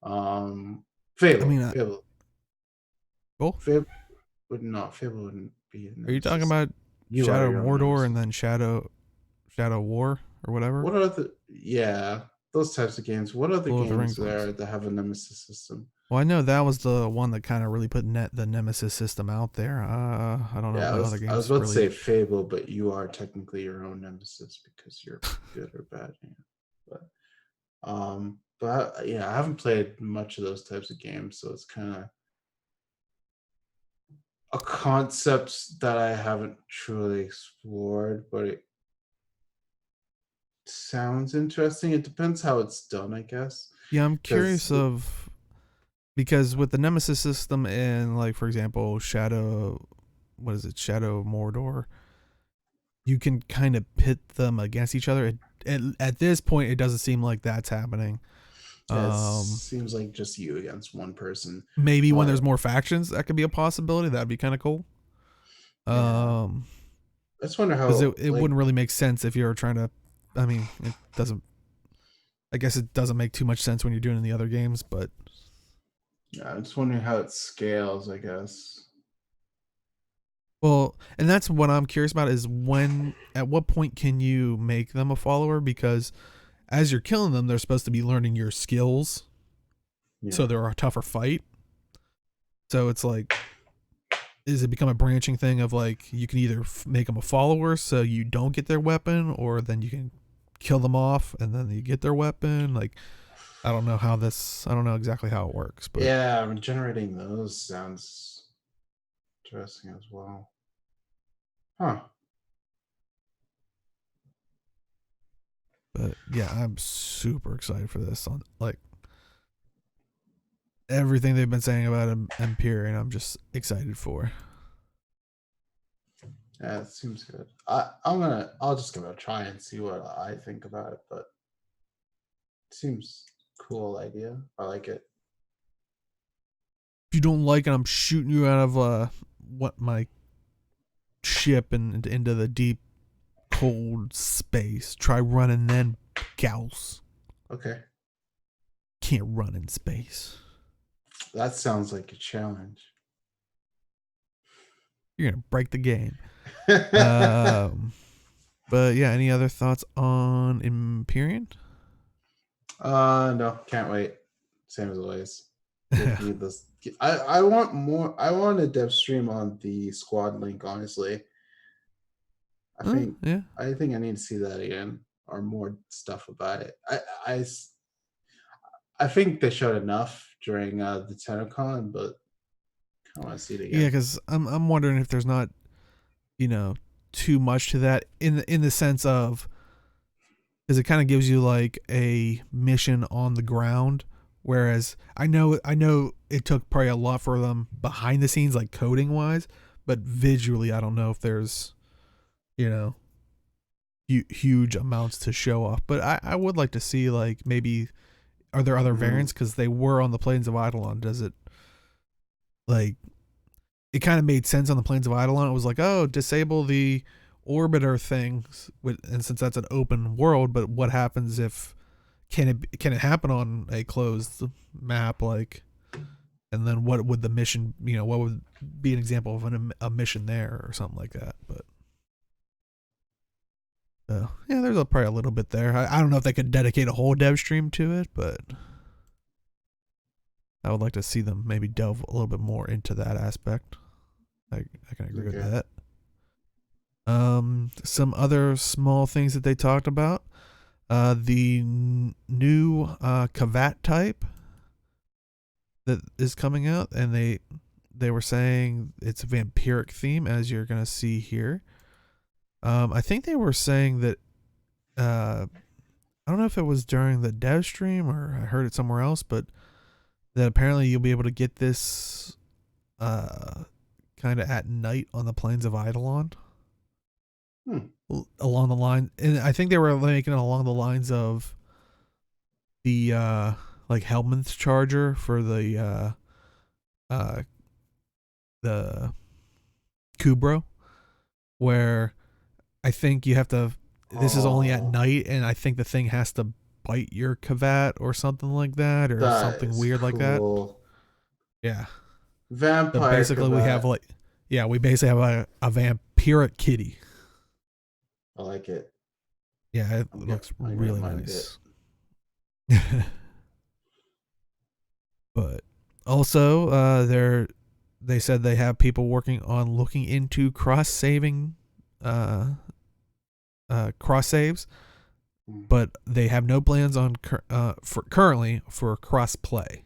Um, I Fable, mean, Fable, cool. Fable wouldn't be a Are you talking nemesis. about You are Shadow your own Mordor and nemesis. then Shadow War or whatever? What are the yeah those types of games? What other Lord of the games Rings ones. there that have a nemesis system? Well, I know that was the one that kind of really put the Nemesis system out there. I don't know Yeah, what other I was games about to really. say Fable, but you are technically your own nemesis because you're good or bad. Yeah. Yeah, I haven't played much of those types of games, so it's kind of a concept that I haven't truly explored, but it sounds interesting. It depends how it's done, I guess. Yeah, I'm Because curious of because with the Nemesis system and like for example Shadow, what is it, Shadow Mordor, you can kind of pit them against each other. At this point, it doesn't seem like that's happening. it Um, seems like just you against one person. Maybe when Uh, there's more factions, that could be a possibility. That'd be kind of cool. yeah, Um, I just wonder because how it like wouldn't really make sense if you're trying to. I mean, it doesn't. I guess it doesn't make too much sense when you're doing it in the other games, but yeah, I'm just wondering how it scales. I guess. well, and that's what I'm curious about is at what point can you make them a follower? Because as you're killing them, they're supposed to be learning your skills, so Yeah. they're a tougher fight. So it's like, is it become a branching thing of like you can either make them a follower so you don't get their weapon, or then you can kill them off and then you get their weapon? Like, I don't know I don't know exactly how it works, but Yeah, I mean, generating those sounds interesting as well. Huh. yeah, I'm super excited for this. On like everything they've been saying about Empyrean, I'm just excited for. Yeah, it seems good. I'll just give it a try and see what I think about it, but it seems cool idea. I like it. If you don't like it, I'm shooting you out of what my ship and into the deep cold space. Try running then, Gauss. Okay. Can't run in space. That sounds like a challenge. You're gonna break the game. But yeah, any other thoughts on Empyrean? No, can't wait. Same as always. Give me this. I want more. I want a dev stream on the squad link. Honestly, I think Yeah. I think I need to see that again or more stuff about it. I think they showed enough during the TennoCon, but I want to see it Yeah, again. because I'm wondering if there's not, you know, too much to that in the sense of, because it kind of gives you like a mission on the ground, whereas I know it took probably a lot for them behind the scenes, like coding wise, but visually I don't know if there's, you know, huge amounts to show off. But I would like to see like maybe, are there other Mm-hmm. variants, because they were on the plains of Eidolon. Does it like, it kind of made sense on the plains of Eidolon. It was like, oh, disable the orbiter things, and since that's an open world, but what happens if can it happen on a closed map, like, and then what would the mission, what would be an example of a mission there or something like that. But yeah, there's probably a little bit there. I don't know if they could dedicate a whole dev stream to it, but I would like to see them maybe delve a little bit more into that aspect. I can agree with that. Some other small things that they talked about. The new Kavat type that is coming out, and they were saying it's a vampiric theme, as you're gonna see here. I think they were saying that I don't know if it was during the dev stream or I heard it somewhere else, but that apparently you'll be able to get this kind of at night on the plains of Eidolon. Along the line, and I think they were making it along the lines of the like Helmand's Charger for the Kubro, where I think you have to. This is only at night, and I think the thing has to bite your Kavat or something like that, or something weird like that. Yeah. Vampire. So basically, Kavat. we basically have a vampiric kitty. I like it. Yeah, it looks really nice. But also, they said they have people working on looking into cross-saving, cross saves, but they have no plans on currently for cross-play.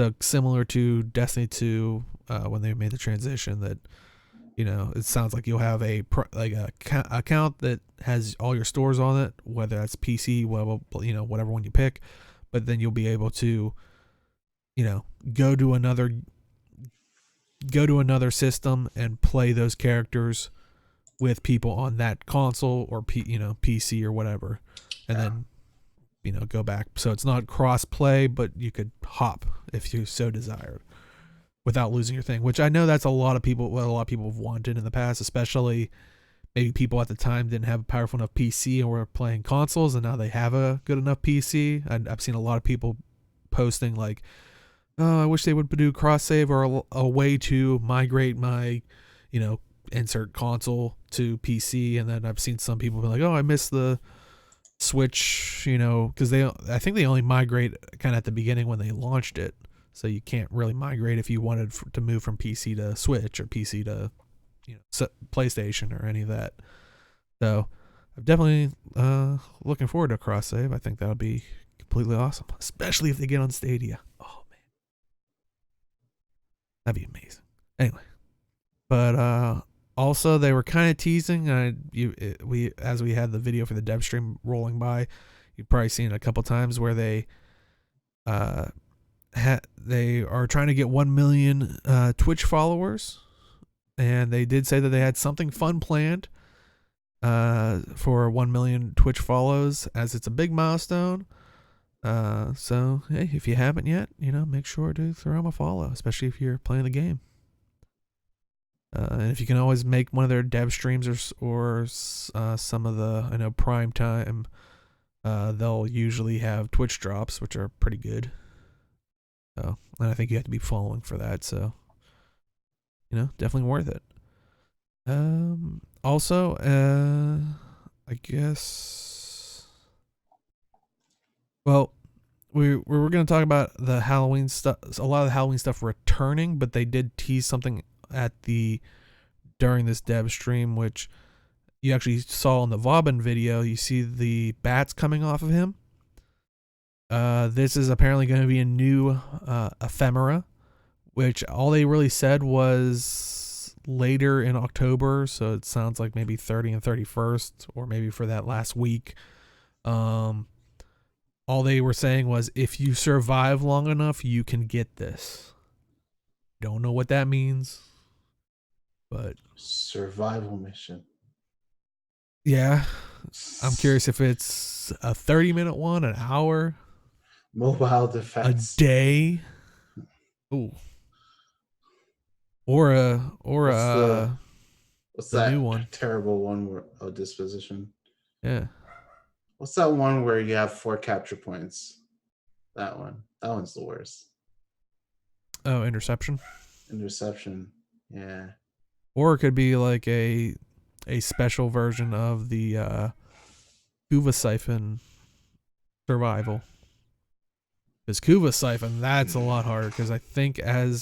So similar to Destiny 2, when they made the transition, that it sounds like you'll have a account that has all your stores on it, whether that's PC, whatever one you pick, but then you'll be able to, go to another system and play those characters with people on that console or PC or whatever, and then go back. So it's not cross play, but you could hop if you so desired, without losing your thing, which I know that's what a lot of people have wanted in the past, especially maybe people at the time didn't have a powerful enough PC and were playing consoles, and now they have a good enough PC. I've seen a lot of people posting like, oh, I wish they would do cross save or a way to migrate my, insert console to PC. And then I've seen some people be like, oh, I miss the Switch, because I think they only migrate kind of at the beginning when they launched it. So you can't really migrate if you wanted to move from PC to Switch or PC to, PlayStation or any of that. So I'm definitely looking forward to cross save. I think that would be completely awesome, especially if they get on Stadia. Oh man, that'd be amazing. Anyway, but also they were kind of teasing. As we had the video for the dev stream rolling by, you've probably seen it a couple times where they they are trying to get 1 million Twitch followers, and they did say that they had something fun planned for 1 million Twitch follows, as it's a big milestone. So hey, if you haven't yet, make sure to throw them a follow, especially if you're playing the game. And if you can always make one of their dev streams or some of the, I know Prime Time, they'll usually have Twitch drops, which are pretty good. So, and I think you have to be following for that. So, definitely worth it. Also, I guess, well, we were going to talk about the Halloween stuff, a lot of the Halloween stuff returning, but they did tease something during this dev stream, which you actually saw in the Vauban video. You see the bats coming off of him. This is apparently going to be a new ephemera, which all they really said was later in October, so it sounds like maybe 30 and 31st, or maybe for that last week. All they were saying was, if you survive long enough, you can get this. Don't know what that means, but survival mission. Yeah, I'm curious if it's a 30-minute one, an hour, mobile defense, a day. Ooh. Or what's the that new one? Terrible one Disposition. Yeah. What's that one where you have 4 capture points? That one's the worst. Oh, interception. Interception. Yeah. Or it could be like a special version of the Kuva Siphon survival. Because Kuva Siphon, that's a lot harder. Because I think I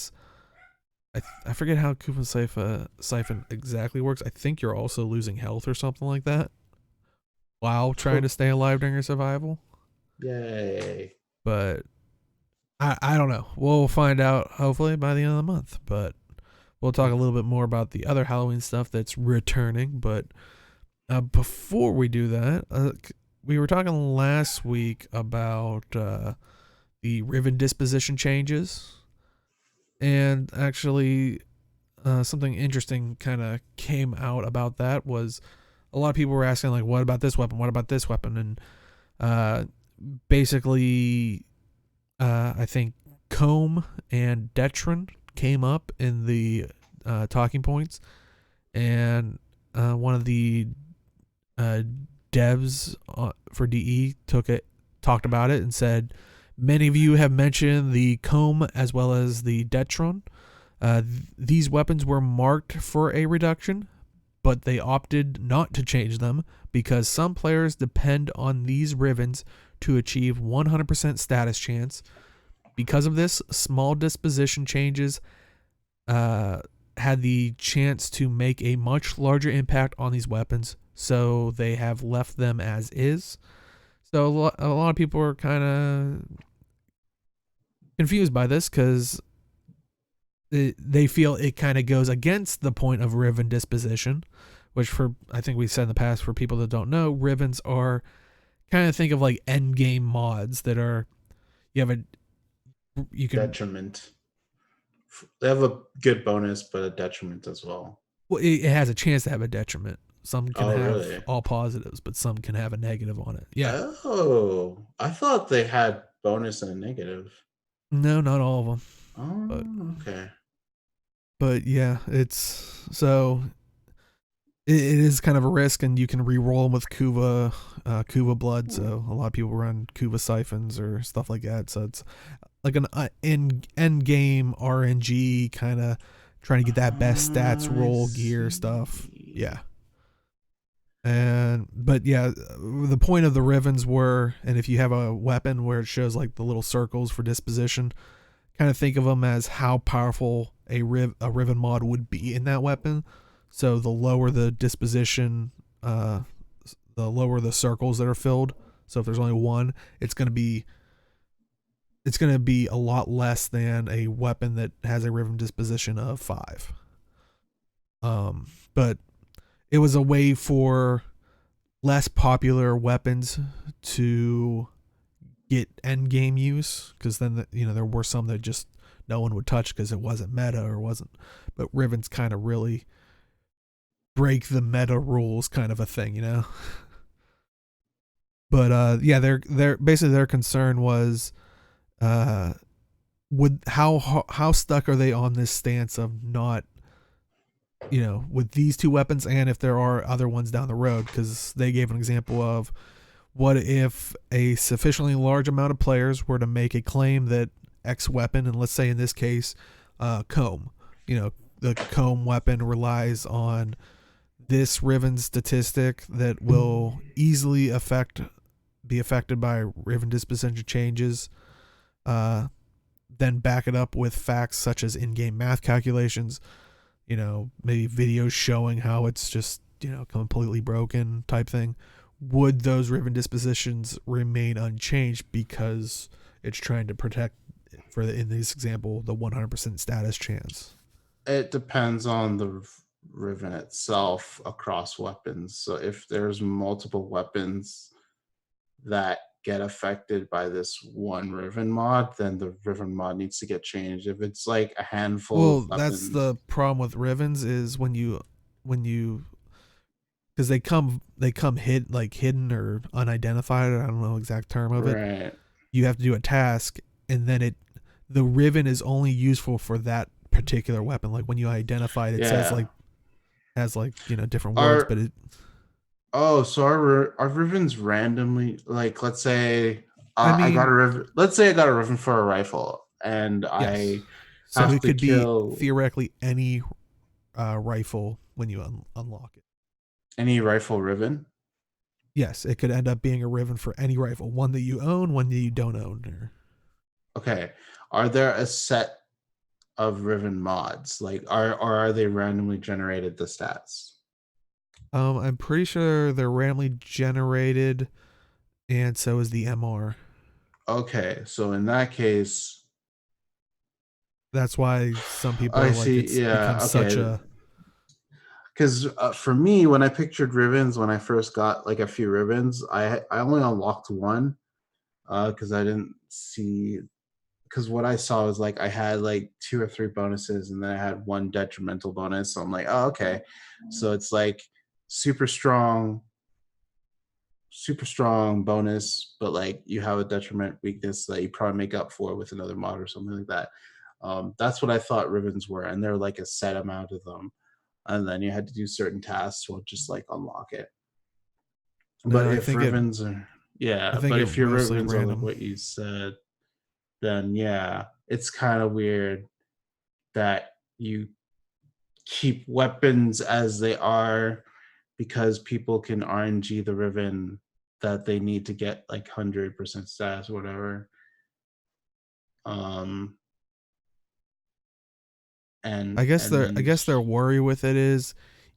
forget how Kuva Siphon exactly works. I think you're also losing health or something like that while trying to stay alive during your survival. Yay. But I don't know. We'll find out hopefully by the end of the month. But we'll talk a little bit more about the other Halloween stuff that's returning. But before we do that, we were talking last week about the Riven disposition changes. And actually, something interesting kind of came out about that was a lot of people were asking, like, what about this weapon? What about this weapon? And basically, I think Comb and Detron came up in the talking points. And one of the devs for DE talked about it and said, many of you have mentioned the Comb as well as the Detron. These weapons were marked for a reduction, but they opted not to change them because some players depend on these Rivens to achieve 100% status chance. Because of this, small disposition changes had the chance to make a much larger impact on these weapons, so they have left them as is. So a lot of people are kind of confused by this because they feel it kind of goes against the point of Riven disposition, which I think we said in the past, for people that don't know, Rivens are kind of, think of like end game mods that are, you can detriment. They have a good bonus, but a detriment as well. Well, it has a chance to have a detriment. Some can have really? all positives, but some can have a negative on it. Yeah. Oh, I thought they had bonus and a negative. No, not all of them. Oh, okay. But yeah, it's so it is kind of a risk, and you can re-roll them with Kuva blood. So a lot of people run Kuva siphons or stuff like that. So it's like an end game RNG kind of trying to get that best stats roll gear stuff. Yeah. But yeah, the point of the Rivens were, and if you have a weapon where it shows like the little circles for disposition, kind of think of them as how powerful a Riven mod would be in that weapon. So the lower the disposition, the lower the circles that are filled. So if there's only one, it's going to be a lot less than a weapon that has a Riven disposition of 5. But it was a way for less popular weapons to get end game use, because then there were some that just no one would touch because it wasn't meta or wasn't. But Rivens kind of really break the meta rules, kind of a thing. But yeah, their basically their concern was, would how stuck are they on this stance of not, with these two weapons, and if there are other ones down the road, because they gave an example of, what if a sufficiently large amount of players were to make a claim that X weapon, and let's say in this case, Comb, the Comb weapon relies on this Riven statistic that will easily be affected by Riven disposition changes, then back it up with facts such as in-game math calculations, maybe videos showing how it's just, completely broken type thing. Would those Riven dispositions remain unchanged because it's trying to protect, in this example, the 100% status chance? It depends on the Riven itself across weapons. So if there's multiple weapons that get affected by this one Riven mod, then the Riven mod needs to get changed. If it's like a handful of weapons, that's the problem with Rivens, is when you because they come hidden or unidentified, I don't know the exact term of it. Right. You have to do a task, and then the Riven is only useful for that particular weapon. Like when you identify it, says has different words, but it. Oh, so our Rivens randomly, like, let's say I got a Riven. Let's say I got a Riven for a rifle, and Yes. So have it to could be kill theoretically any rifle when you unlock it. any rifle Riven. Yes, it could end up being a Riven for any rifle, one that you own, one that you don't own. Or, Okay. Are there a set of Riven mods? Like, are they randomly generated the stats? I'm pretty sure they're randomly generated, and so is the MR. Okay, so in that case, That's why some people I are like, see. it's become Yeah, such okay. a. Because for me, when I pictured Rivens, when I first got like a few Rivens, I only unlocked one because I didn't see, because what I saw was like I had like 2 or 3 bonuses and then I had one detrimental bonus. So I'm like, oh, okay. So it's like super strong, super strong bonus, but like you have a detriment weakness that you probably make up for with another mod or something like that. That's what I thought Rivens were, and they're like a set amount of them, and then you had to do certain tasks to just like unlock it. But No, I if think it. Rivens are, I yeah, think but it if your mostly Rivens are like random. what you said, then yeah, it's kind of weird that you keep weapons as they are because people can RNG the Riven that they need to get like 100% status or whatever. Um, I guess and their I then guess their worry with it is,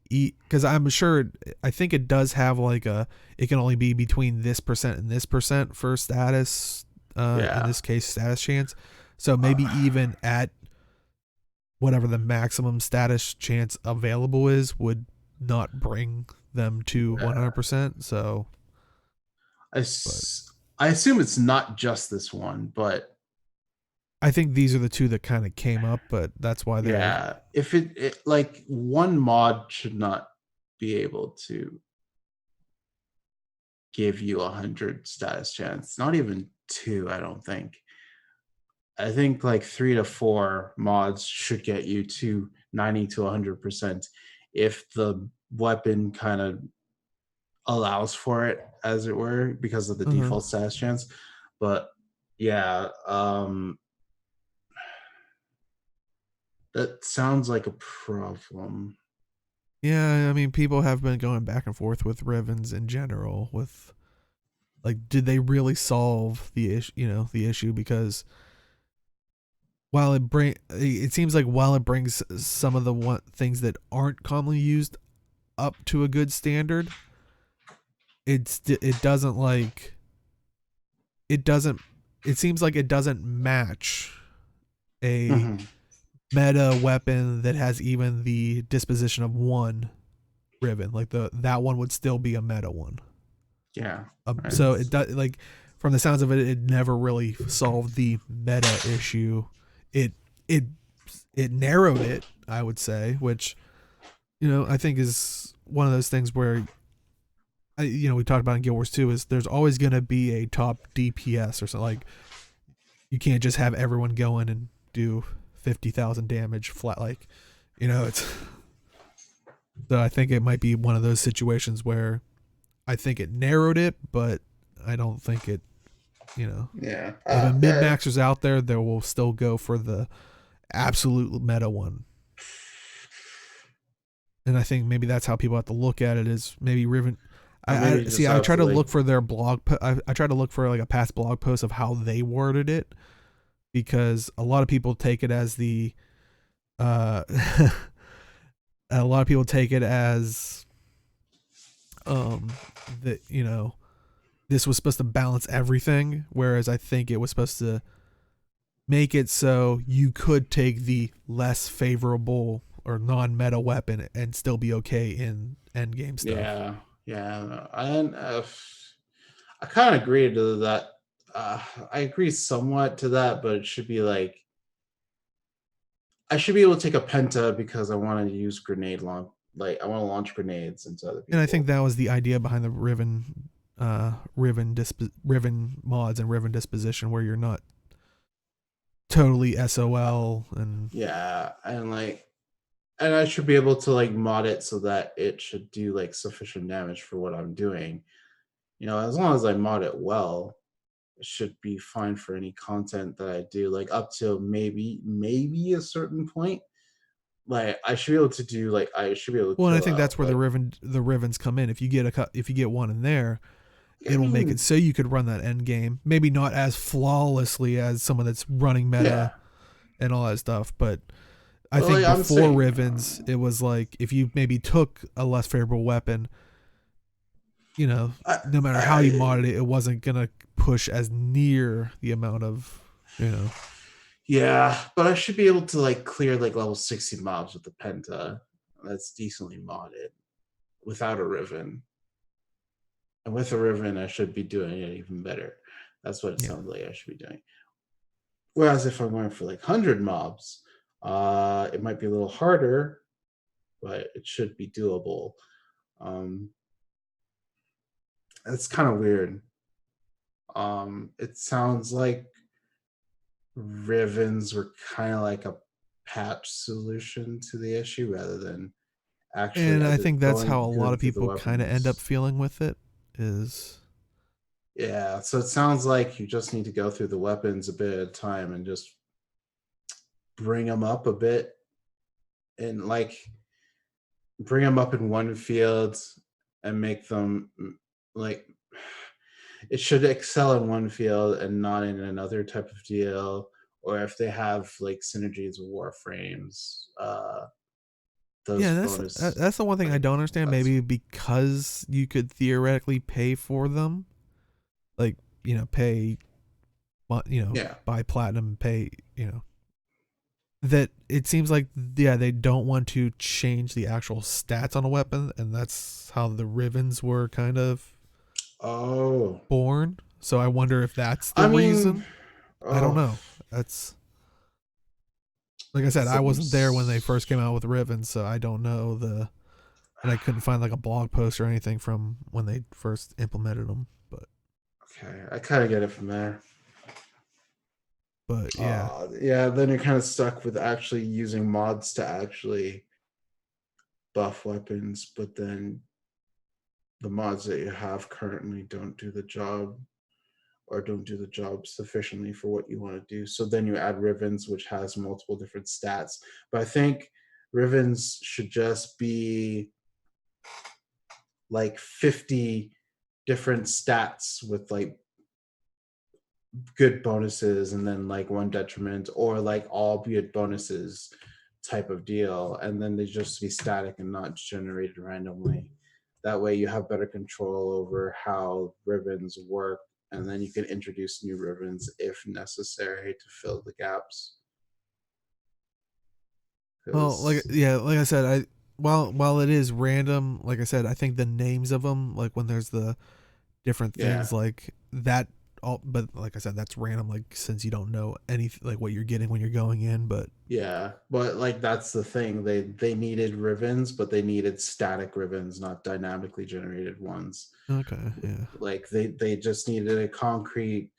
because I'm sure, I think it does have like a, it can only be between this percent and this percent for status. In yeah, this case, status chance. So maybe even at whatever the maximum status chance available is, would not bring them to yeah. 100%. So, I, but I assume it's not just this one, but I think these are the two that kind of came up, but that's why they're. yeah, if it like one mod should not be able to give you 100 status chance. Not even 2, I don't think. I think like 3 to 4 mods should get you to 90 to 100% if the weapon kind of allows for it, as it were, because of the Uh-huh. default status chance. But yeah, that sounds like a problem. Yeah, I mean, people have been going back and forth with Rivens in general. With like, did they really solve the issue? The issue, because while it seems like while it brings some of the things that aren't commonly used up to a good standard, it doesn't like it doesn't. It seems like it doesn't match a Mm-hmm. meta weapon that has even the disposition of one Riven. Like that one would still be a meta one. Yeah. Right. So it does, like, from the sounds of it, it never really solved the meta issue. It it it narrowed it, I would say, which I think is one of those things where we talked about in Guild Wars 2, is there's always going to be a top DPS or something. Like, you can't just have everyone go in and do 50,000 damage flat. Like, it's. So I think it might be one of those situations where I think it narrowed it, but I don't think it. Yeah. If a mid maxer's out there, they will still go for the absolute meta one. And I think maybe that's how people have to look at it, is maybe Riven. Or I maybe you see. just I have try to to like, look for their blog. I try to look for like a past blog post of how they worded it, because a lot of people take it as the. A lot of people take it as that this was supposed to balance everything, whereas I think it was supposed to make it so you could take the less favorable or non-meta weapon and still be okay in end game stuff. yeah, yeah. And I kind of agree to that. I agree somewhat to that, but it should be like I should be able to take a penta because I want to use grenade launch. Like I want to launch grenades into other And I think people. that was the idea behind the Riven mods and Riven disposition, where you're not totally SOL and. Yeah, and I should be able to like mod it so that it should do like sufficient damage for what I'm doing. As long as I mod it well, should be fine for any content that I do, like up to maybe a certain point. Like I should be able to do like I should be able to Well, and I kill think out that's where like the Rivens come in. If you get one in there, I it'll make it mean so you could run that end game. Maybe not as flawlessly as someone that's running yeah. meta and all that stuff, but I Well, think like I'm before saying Rivens, it was like if you maybe took a less favorable weapon, I, no matter how you modded it, it wasn't gonna push as near the amount of, yeah, but I should be able to like clear like level 60 mobs with the Penta. That's decently modded without a Riven. And with a Riven, I should be doing it even better. That's what it sounds like I should be doing. Whereas if I'm going for like 100 mobs, it might be a little harder, but it should be doable. It's kind of weird. It sounds like Rivens were kind of like a patch solution to the issue rather than actually And I think that's how a lot going of through the people kind of end up weapons. feeling with it. Is Yeah, so it sounds like you just need to go through the weapons a bit at a time and just bring them up a bit and like bring them up in one field and make them like it should excel in one field and not in another type of deal. Or if they have like synergies with Warframes, those yeah, bonus that's the one thing I like don't understand. that's Maybe because you could theoretically pay for them, like pay, yeah. buy platinum, pay, that it seems like they don't want to change the actual stats on a weapon, and that's how the Rivens were kind of Oh, born. So I wonder if that's the I mean, reason. I don't oh, know. That's like I said, I some wasn't there when they first came out with Riven, so I don't know and I couldn't find like a blog post or anything from when they first implemented them. okay, I kind of get it from there. But yeah, Yeah, then you're kind of stuck with actually using mods to actually buff weapons, but then the mods that you have currently don't do the job or don't do the job sufficiently for what you want to do. So then you add Rivens, which has multiple different stats. But I think Rivens should just be like 50 different stats with like good bonuses and then like one detriment, or like all good bonuses type of deal, and then they just be static and not generated randomly. That way you have better control over how Rivens work, and then you can introduce new Rivens if necessary to fill the gaps. well, like I said, while it is random, like I said, I think the names of them, like when there's the different yeah, things like that, all, but like I said, that's random. Like since you don't know any like what you're getting when you're going in, but yeah, but like that's the thing. They needed Rivens, but they needed static Rivens, not dynamically generated ones. okay, yeah, Like they just needed a concrete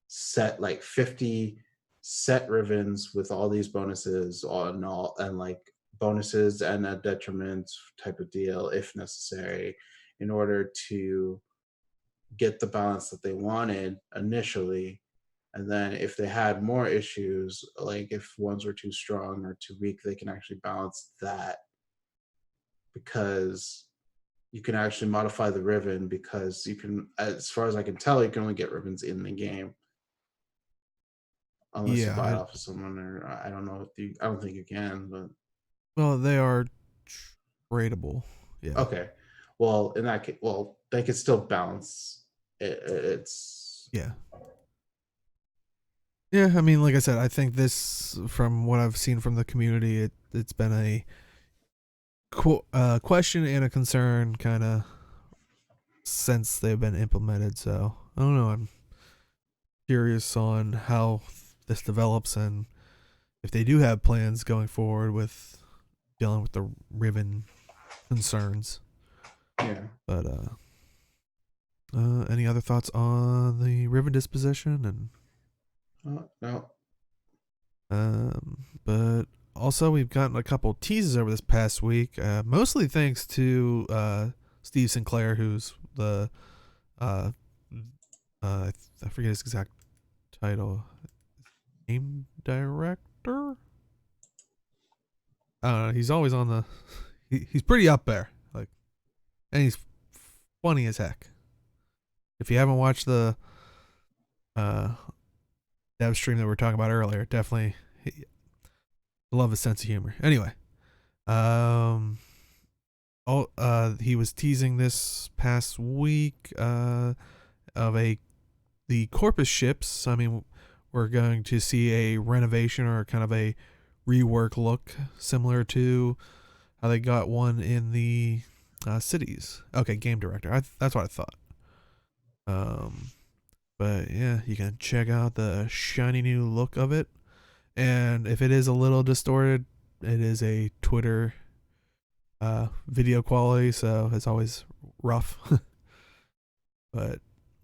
set, like 50 set Rivens with all these bonuses on all, and like bonuses and a detriment type of deal if necessary, in order to get the balance that they wanted initially. And then if they had more issues, like if ones were too strong or too weak, they can actually balance that, because you can actually modify the Riven, because you can, as far as I can tell, you can only get Rivens in the game unless you yeah. buy it off of someone, or I don't know if you, I don't think you can, but Well, they are tradable. Yeah, okay. Well, in that case, well, they could still balance it's yeah. Yeah, I mean, like I said, I think this, from what I've seen from the community, it's been a question and a concern kind of since they've been implemented. So I don't know. I'm curious on how this develops and if they do have plans going forward with dealing with the Riven concerns. yeah. But any other thoughts on the Riven disposition and No. but also we've gotten a couple teases over this past week, mostly thanks to Steve Sinclair, who's the I forget his exact title. Game director. I don't know. He's always on the. He's pretty up there. Like, and he's funny as heck. If you haven't watched the Devstream that we were talking about earlier, definitely love his sense of humor. Anyway, he was teasing this past week of the Corpus ships. I mean, we're going to see a renovation or kind of a rework look similar to how they got one in the cities. Okay, game director. That's what I thought. But yeah, you can check out the shiny new look of it. And if it is a little distorted, it is a Twitter video quality, so it's always rough. But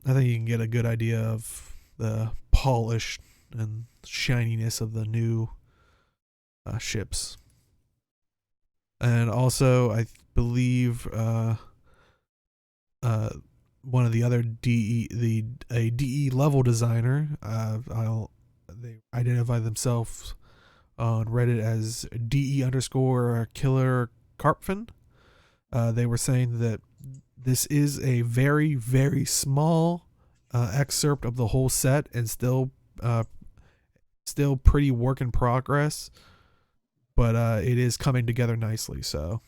I think you can get a good idea of the polish and shininess of the new ships. And also, I believe one of the other DE level designer, they identify themselves on Reddit as DE_killer Carpfin. They were saying that this is a very, very small excerpt of the whole set and still pretty work in progress, but it is coming together nicely. So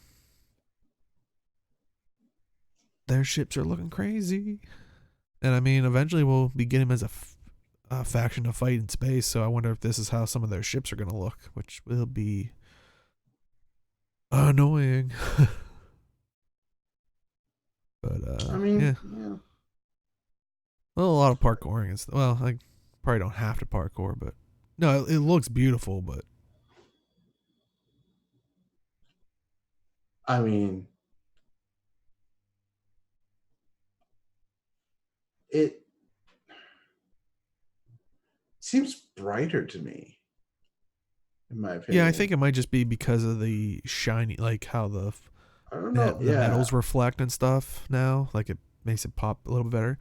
their ships are looking crazy, and I mean, eventually we'll be getting them as a faction to fight in space. So I wonder if this is how some of their ships are going to look, which will be annoying. But I mean, yeah. Well, a lot of parkouring and stuff. Well, I probably don't have to parkour, but no, it looks beautiful. But I mean, it seems brighter to me, in my opinion. Yeah, I think it might just be because of the shiny, like how the I don't know. the metals reflect and stuff now. Like it makes it pop a little bit better.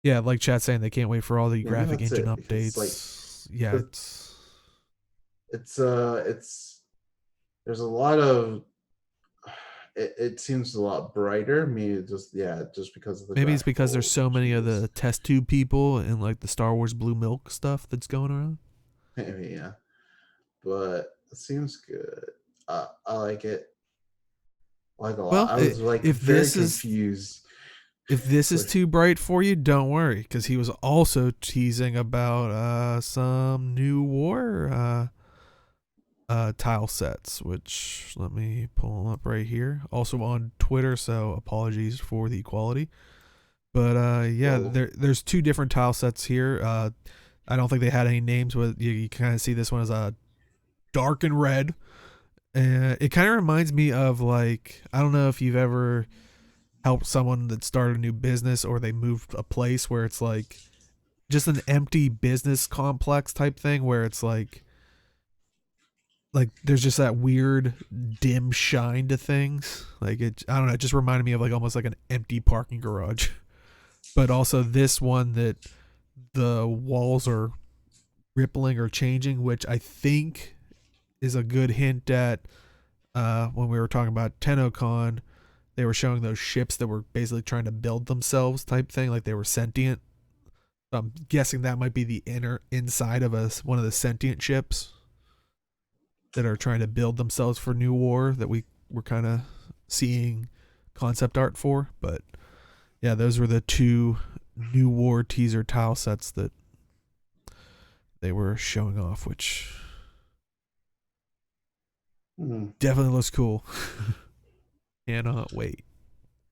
Yeah, like chat saying they can't wait for all the graphic engine updates. Yeah, it's there's a lot of it seems a lot brighter. Maybe just because of the maybe it's because there's so many of the test tube people and like the Star Wars blue milk stuff that's going around. Maybe, yeah, but it seems good. I like it. Like a lot. Well, I was like very confused. If this is too bright for you, don't worry, because he was also teasing about some new war tile sets, which let me pull them up right here. Also on Twitter, so apologies for the quality. But there's two different tile sets here. I don't think they had any names, but you kind of see this one as a dark and red. It kind of reminds me of, like, I don't know if you've ever helped someone that started a new business or they moved a place where it's like just an empty business complex type thing where it's like there's just that weird dim shine to things. Like it, I don't know, it just reminded me of like almost like an empty parking garage. But also this one that the walls are rippling or changing, which I think is a good hint at when we were talking about TennoCon. They were showing those ships that were basically trying to build themselves type thing, like they were sentient. So I'm guessing that might be the inside of one of the sentient ships that are trying to build themselves for new war that we were kind of seeing concept art for. But yeah, those were the two new war teaser tile sets that they were showing off, which definitely looks cool. Cannot wait.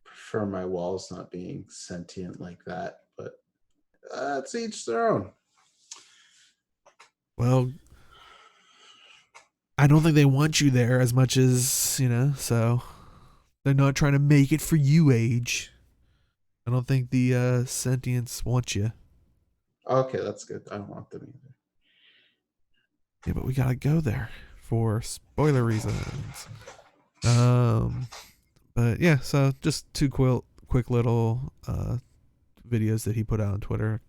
Prefer my walls not being sentient like that, but it's each their own. Well, I don't think they want you there as much as, so they're not trying to make it for you, Age. I don't think the sentients want you. Okay, that's good. I don't want them either. Yeah, but we gotta go there for spoiler reasons. But yeah, so just two quick little videos that he put out on Twitter.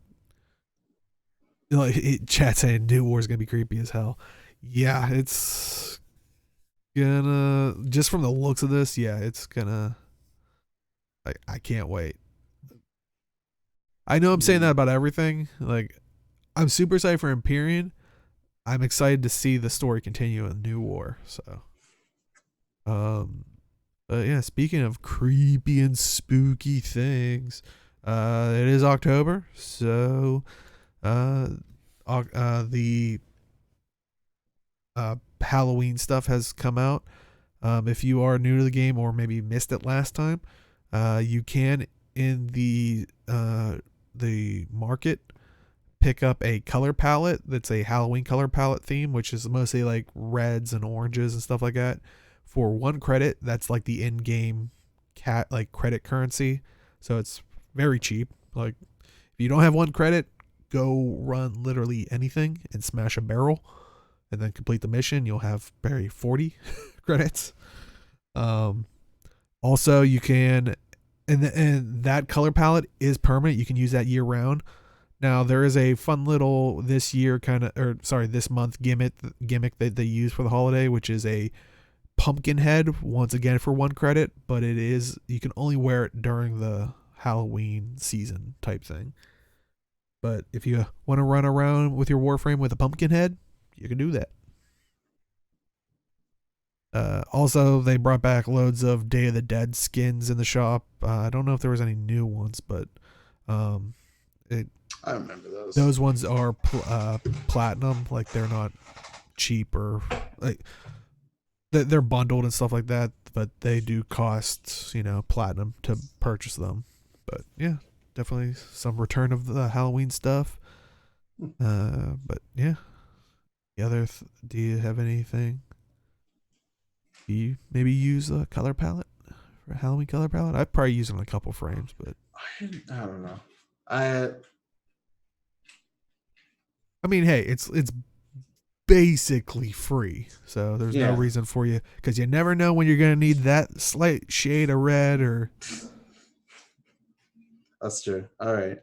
Like chat saying New War is gonna be creepy as hell. Yeah, it's gonna, just from the looks of this, yeah, it's gonna. I can't wait. I know I'm saying that about everything. Like, I'm super excited for Empyrean. I'm excited to see the story continue in New War. So, but yeah, speaking of creepy and spooky things, it is October, so the Halloween stuff has come out. If you are new to the game or maybe missed it last time, you can in the market pick up a color palette that's a Halloween color palette theme, which is mostly like reds and oranges and stuff like that. For 1 credit, that's like the in-game credit currency, so it's very cheap. Like, if you don't have 1 credit, go run literally anything and smash a barrel, and then complete the mission. You'll have barely 40 credits. Also, you can, and that color palette is permanent. You can use that year round. Now, there is a fun little this month gimmick that they use for the holiday, which is a pumpkin head, once again for 1 credit, but you can only wear it during the Halloween season type thing. But if you want to run around with your Warframe with a pumpkin head, you can do that. Also, they brought back loads of Day of the Dead skins in the shop. I don't know if there was any new ones, but I remember those. Those ones are platinum. Like, they're not cheap, or like they're bundled and stuff like that, but they do cost, platinum to purchase them. But yeah, definitely some return of the Halloween stuff. But yeah, do you have anything? Do you maybe use a color palette for a Halloween color palette? I'd probably use it in a couple frames, but I don't know. I mean, hey, it's basically free, so there's no reason for you, because you never know when you're gonna need that slight shade of red or. That's true. All right.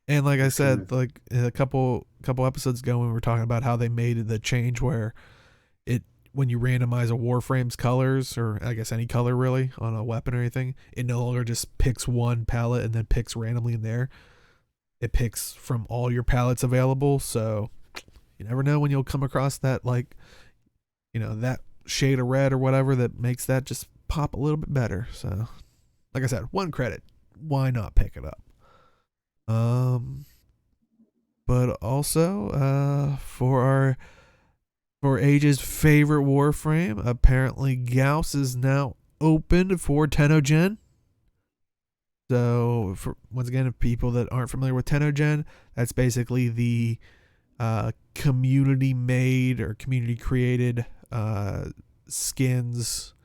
And like I said, like a couple episodes ago, when we were talking about how they made the change where when you randomize a Warframe's colors, or I guess any color really, on a weapon or anything, it no longer just picks one palette and then picks randomly in there. It picks from all your palettes available, so you never know when you'll come across that, that shade of red or whatever that makes that just pop a little bit better. So, like I said, 1 credit. Why not pick it up? But also, for Age's favorite Warframe, apparently Gauss is now open for TennoGen. So, once again, people that aren't familiar with TennoGen, that's basically the community made or community created skins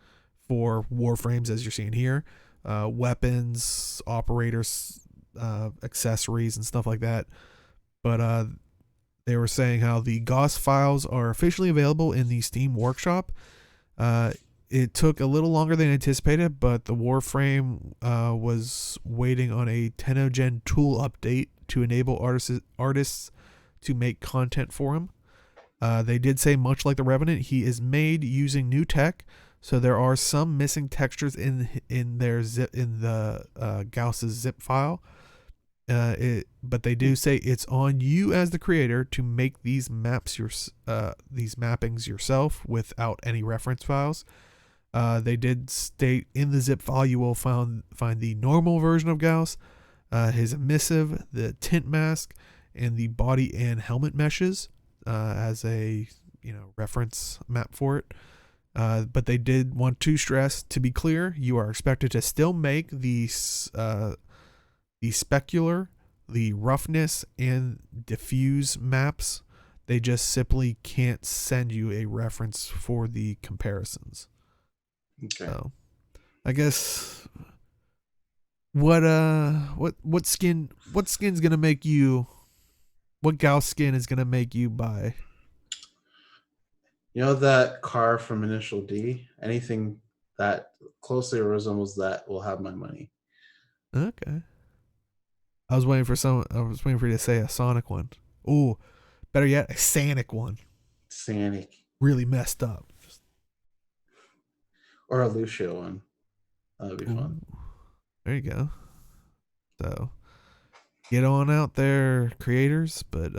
for Warframes, as you're seeing here. Weapons, operators, accessories, and stuff like that. But they were saying how the Gauss files are officially available in the Steam Workshop. It took a little longer than anticipated, but the Warframe was waiting on a TennoGen tool update to enable artists to make content for him. They did say, much like the Revenant, he is made using new tech, so there are some missing textures in the Gauss's zip file. But they do say it's on you as the creator to make these mappings yourself without any reference files. They did state in the zip file you will find the normal version of Gauss, his emissive, the tint mask, and the body and helmet meshes as a reference map for it. But they did want to stress, to be clear, you are expected to still make the specular, the roughness, and diffuse maps. They just simply can't send you a reference for the comparisons. Okay. So, I guess what skin's gonna make you? What Gauss skin is gonna make you buy? You know that car from Initial D? Anything that closely resembles that will have my money. Okay. I was waiting for you to say a Sonic one. Ooh, better yet, a Sonic one. Sonic. Really messed up. Or a Lucio one. That'd be fun. There you go. So get on out there, creators. But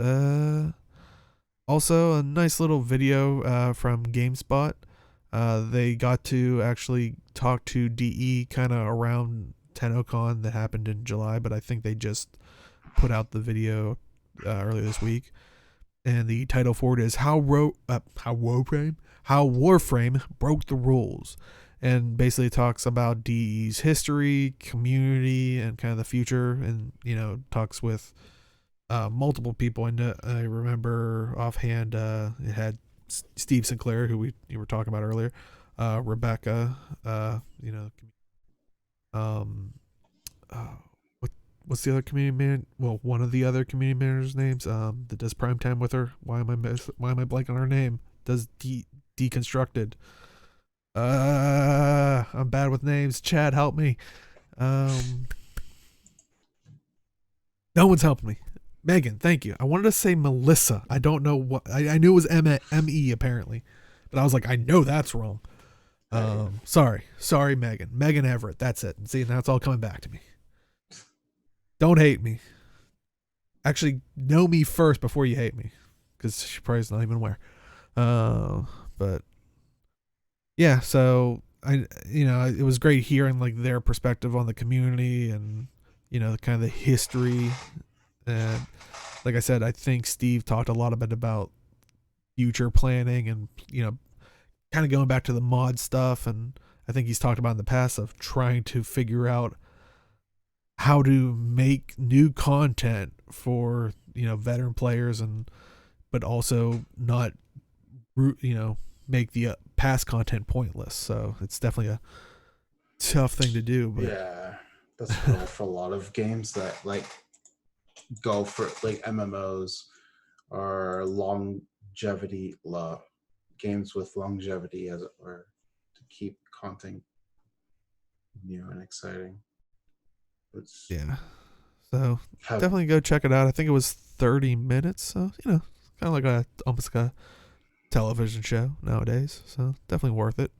also a nice little video from GamSpot. They got to actually talk to DE kind of around TennoCon that happened in July, but I think they just put out the video earlier this week. And the title for it is how Warframe broke the rules, and basically talks about DE's history, community, and kind of the future, and talks with multiple people. And I remember offhand, it had Steve Sinclair, who you were talking about earlier, Rebecca, what's the other community man? Well, one of the other community managers' names, that does prime time with her. Why am I blanking on her name? Does deconstructed. I'm bad with names. Chad, help me. No one's helping me. Megan, thank you. I wanted to say Melissa. I don't know what. I knew it was M-E apparently, but I was like, I know that's wrong. Sorry, Megan. Megan Everett. That's it. See, now it's all coming back to me. Don't hate me. Actually, know me first before you hate me, because she probably is not even aware. But yeah, so it was great hearing like their perspective on the community and kind of the history. And like I said, I think Steve talked a lot about future planning and kind of going back to the mod stuff, and I think he's talked about in the past of trying to figure out how to make new content for veteran players, but also not make the past content pointless. So it's definitely a tough thing to do. But yeah, that's cool for a lot of games that like go for like MMOs or longevity games with longevity, as it were, to keep content new and exciting. So definitely go check it out. I think it was 30 minutes, so kind of like almost like a television show nowadays, so definitely worth it.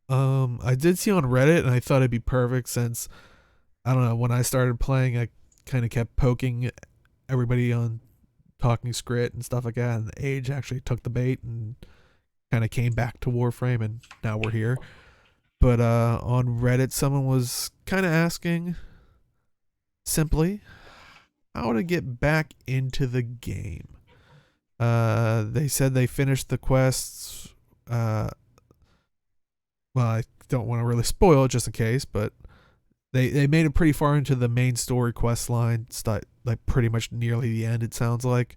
I did see on Reddit, and I thought it'd be perfect since I don't know, when I started playing, I kind of kept poking everybody on Talking Script and stuff like that, and the Age actually took the bait and kind of came back to Warframe, and now we're here. But on Reddit, someone was kind of asking simply how to get back into the game. They said they finished the quests. Well, I don't want to really spoil it just in case, but they made it pretty far into the main story quest line, like pretty much nearly the end, it sounds like.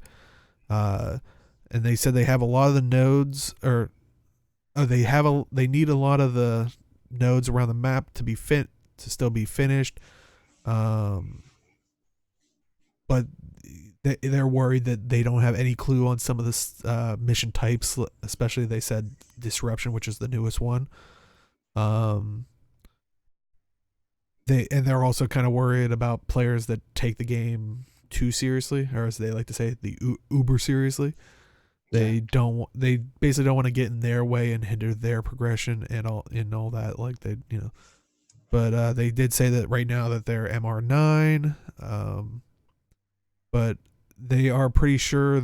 And they said they have a lot of the nodes, they need a lot of the nodes around the map to still be finished. But they're worried that they don't have any clue on some of the mission types, especially they said Disruption, which is the newest one. They're also kind of worried about players that take the game too seriously, or as they like to say, the uber seriously. They basically don't want to get in their way and hinder their progression and all that. Like but they did say that right now that they're MR9, but they are pretty sure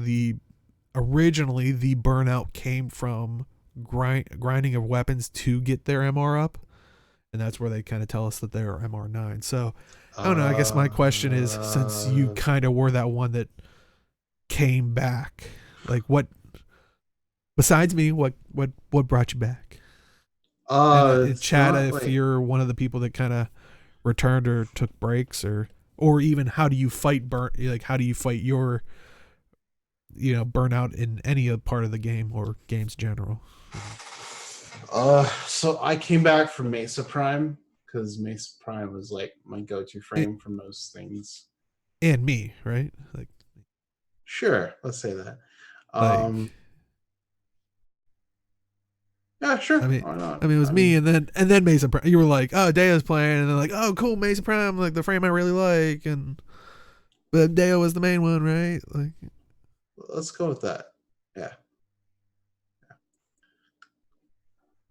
originally the burnout came from grinding of weapons to get their MR up, and that's where they kind of tell us that they're MR9. So I don't know. I guess my question is, since you kind of were that one that came back, like what besides me, what brought you back? Chat if you're one of the people that kind of returned or took breaks, or even how do you fight how do you fight your burnout in any part of the game or games general? So I came back from Mesa Prime because Mesa Prime was like my go-to frame for most things. And me, right? Like, sure, let's say that. Yeah, sure. I mean, why not? It was me, and then Mesa Prime. You were like, oh, Daya's playing, and then like, oh, cool, Mesa Prime, like the frame I really like, and But Deo was the main one, right? Like, let's go with that. Yeah.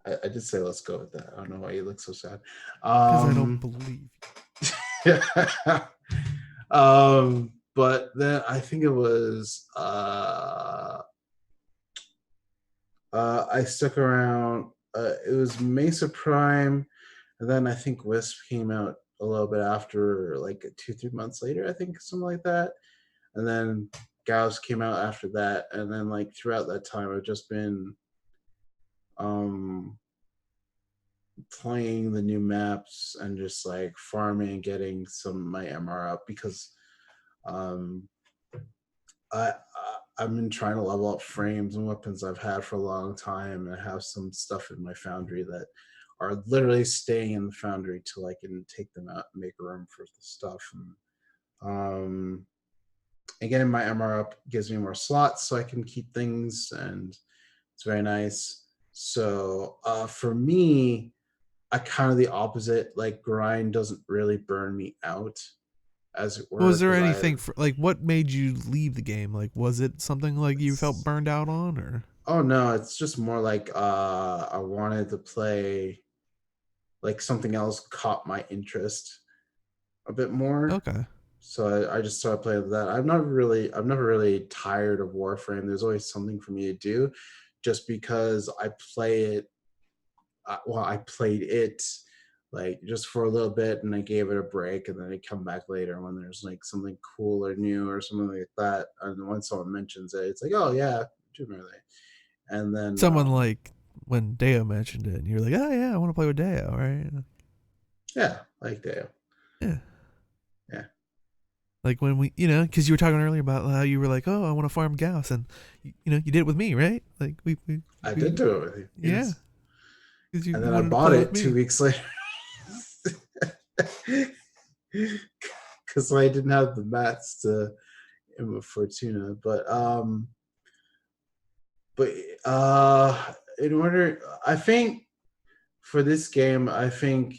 I did say let's go with that. I don't know why you look so sad. Because I don't believe you. But then I think it was I stuck around. It was Mesa Prime, and then I think Wisp came out a little bit after, like 2-3 months later, I think, something like that. And then Gauss came out after that, and then like throughout that time, I've just been playing the new maps and just like farming and getting some my MR up, because I've been trying to level up frames and weapons I've had for a long time, and I have some stuff in my foundry that are literally staying in the foundry till I can take them out and make room for the stuff. And getting my MR up gives me more slots so I can keep things, and it's very nice. So for me, I kind of the opposite. Like, grind doesn't really burn me out, as it were. was there anything for, like, what made you leave the game? Like, was it something like you felt burned out on, or? Oh no, it's just more like I wanted to play like something else caught my interest a bit more. Okay. So I just started playing with that. I've never really tired of Warframe. There's always something for me to do, just because I play it. I played it like just for a little bit, and I gave it a break, and then I come back later when there's like something cool or new or something like that. And when someone mentions it, it's like, oh yeah, do remember that. And then Someone like when Deo mentioned it, and you're like, oh yeah, I want to play with Deo, right? yeah, like Deo. Yeah. Yeah. Like when we, because you were talking earlier about how you were like, oh, I want to farm Gauss, and you did it with me, right? Like I did do it with you. Yeah. Yes. And then I bought it 2 weeks later. Because I didn't have the mats to Fortuna. But in order, I think for this game, I think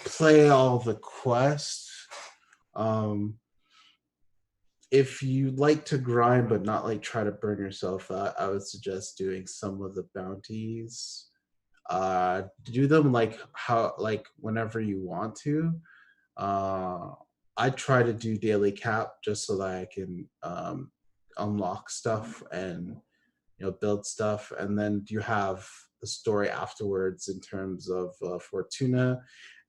play all the quests. If you like to grind but not like try to burn yourself out, I would suggest doing some of the bounties. Do them like whenever you want to. I try to do daily cap just so that I can unlock stuff and build stuff, and then you have the story afterwards in terms of Fortuna.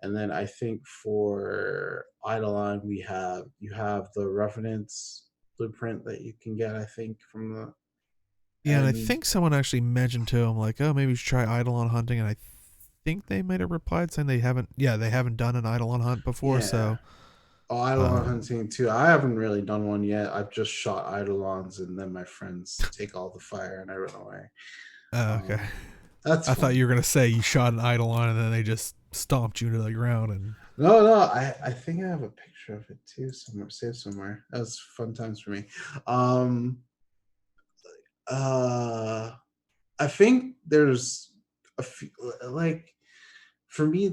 And then I think for Eidolon, you have the Revenant's blueprint that you can get, I think, from the. Yeah, and I think someone actually mentioned to him like, oh, maybe you should try Eidolon hunting, and I think they might have replied saying they haven't done an Eidolon hunt before. Yeah. So Eidolon hunting too. I haven't really done one yet. I've just shot Eidolons, and then my friends take all the fire and I run away. Oh, okay. I thought you were gonna say you shot an Eidolon and then they just stomped you to the ground. And no, I think I have a picture of it too somewhere, saved somewhere. That was fun times for me. I think there's a few, like, for me,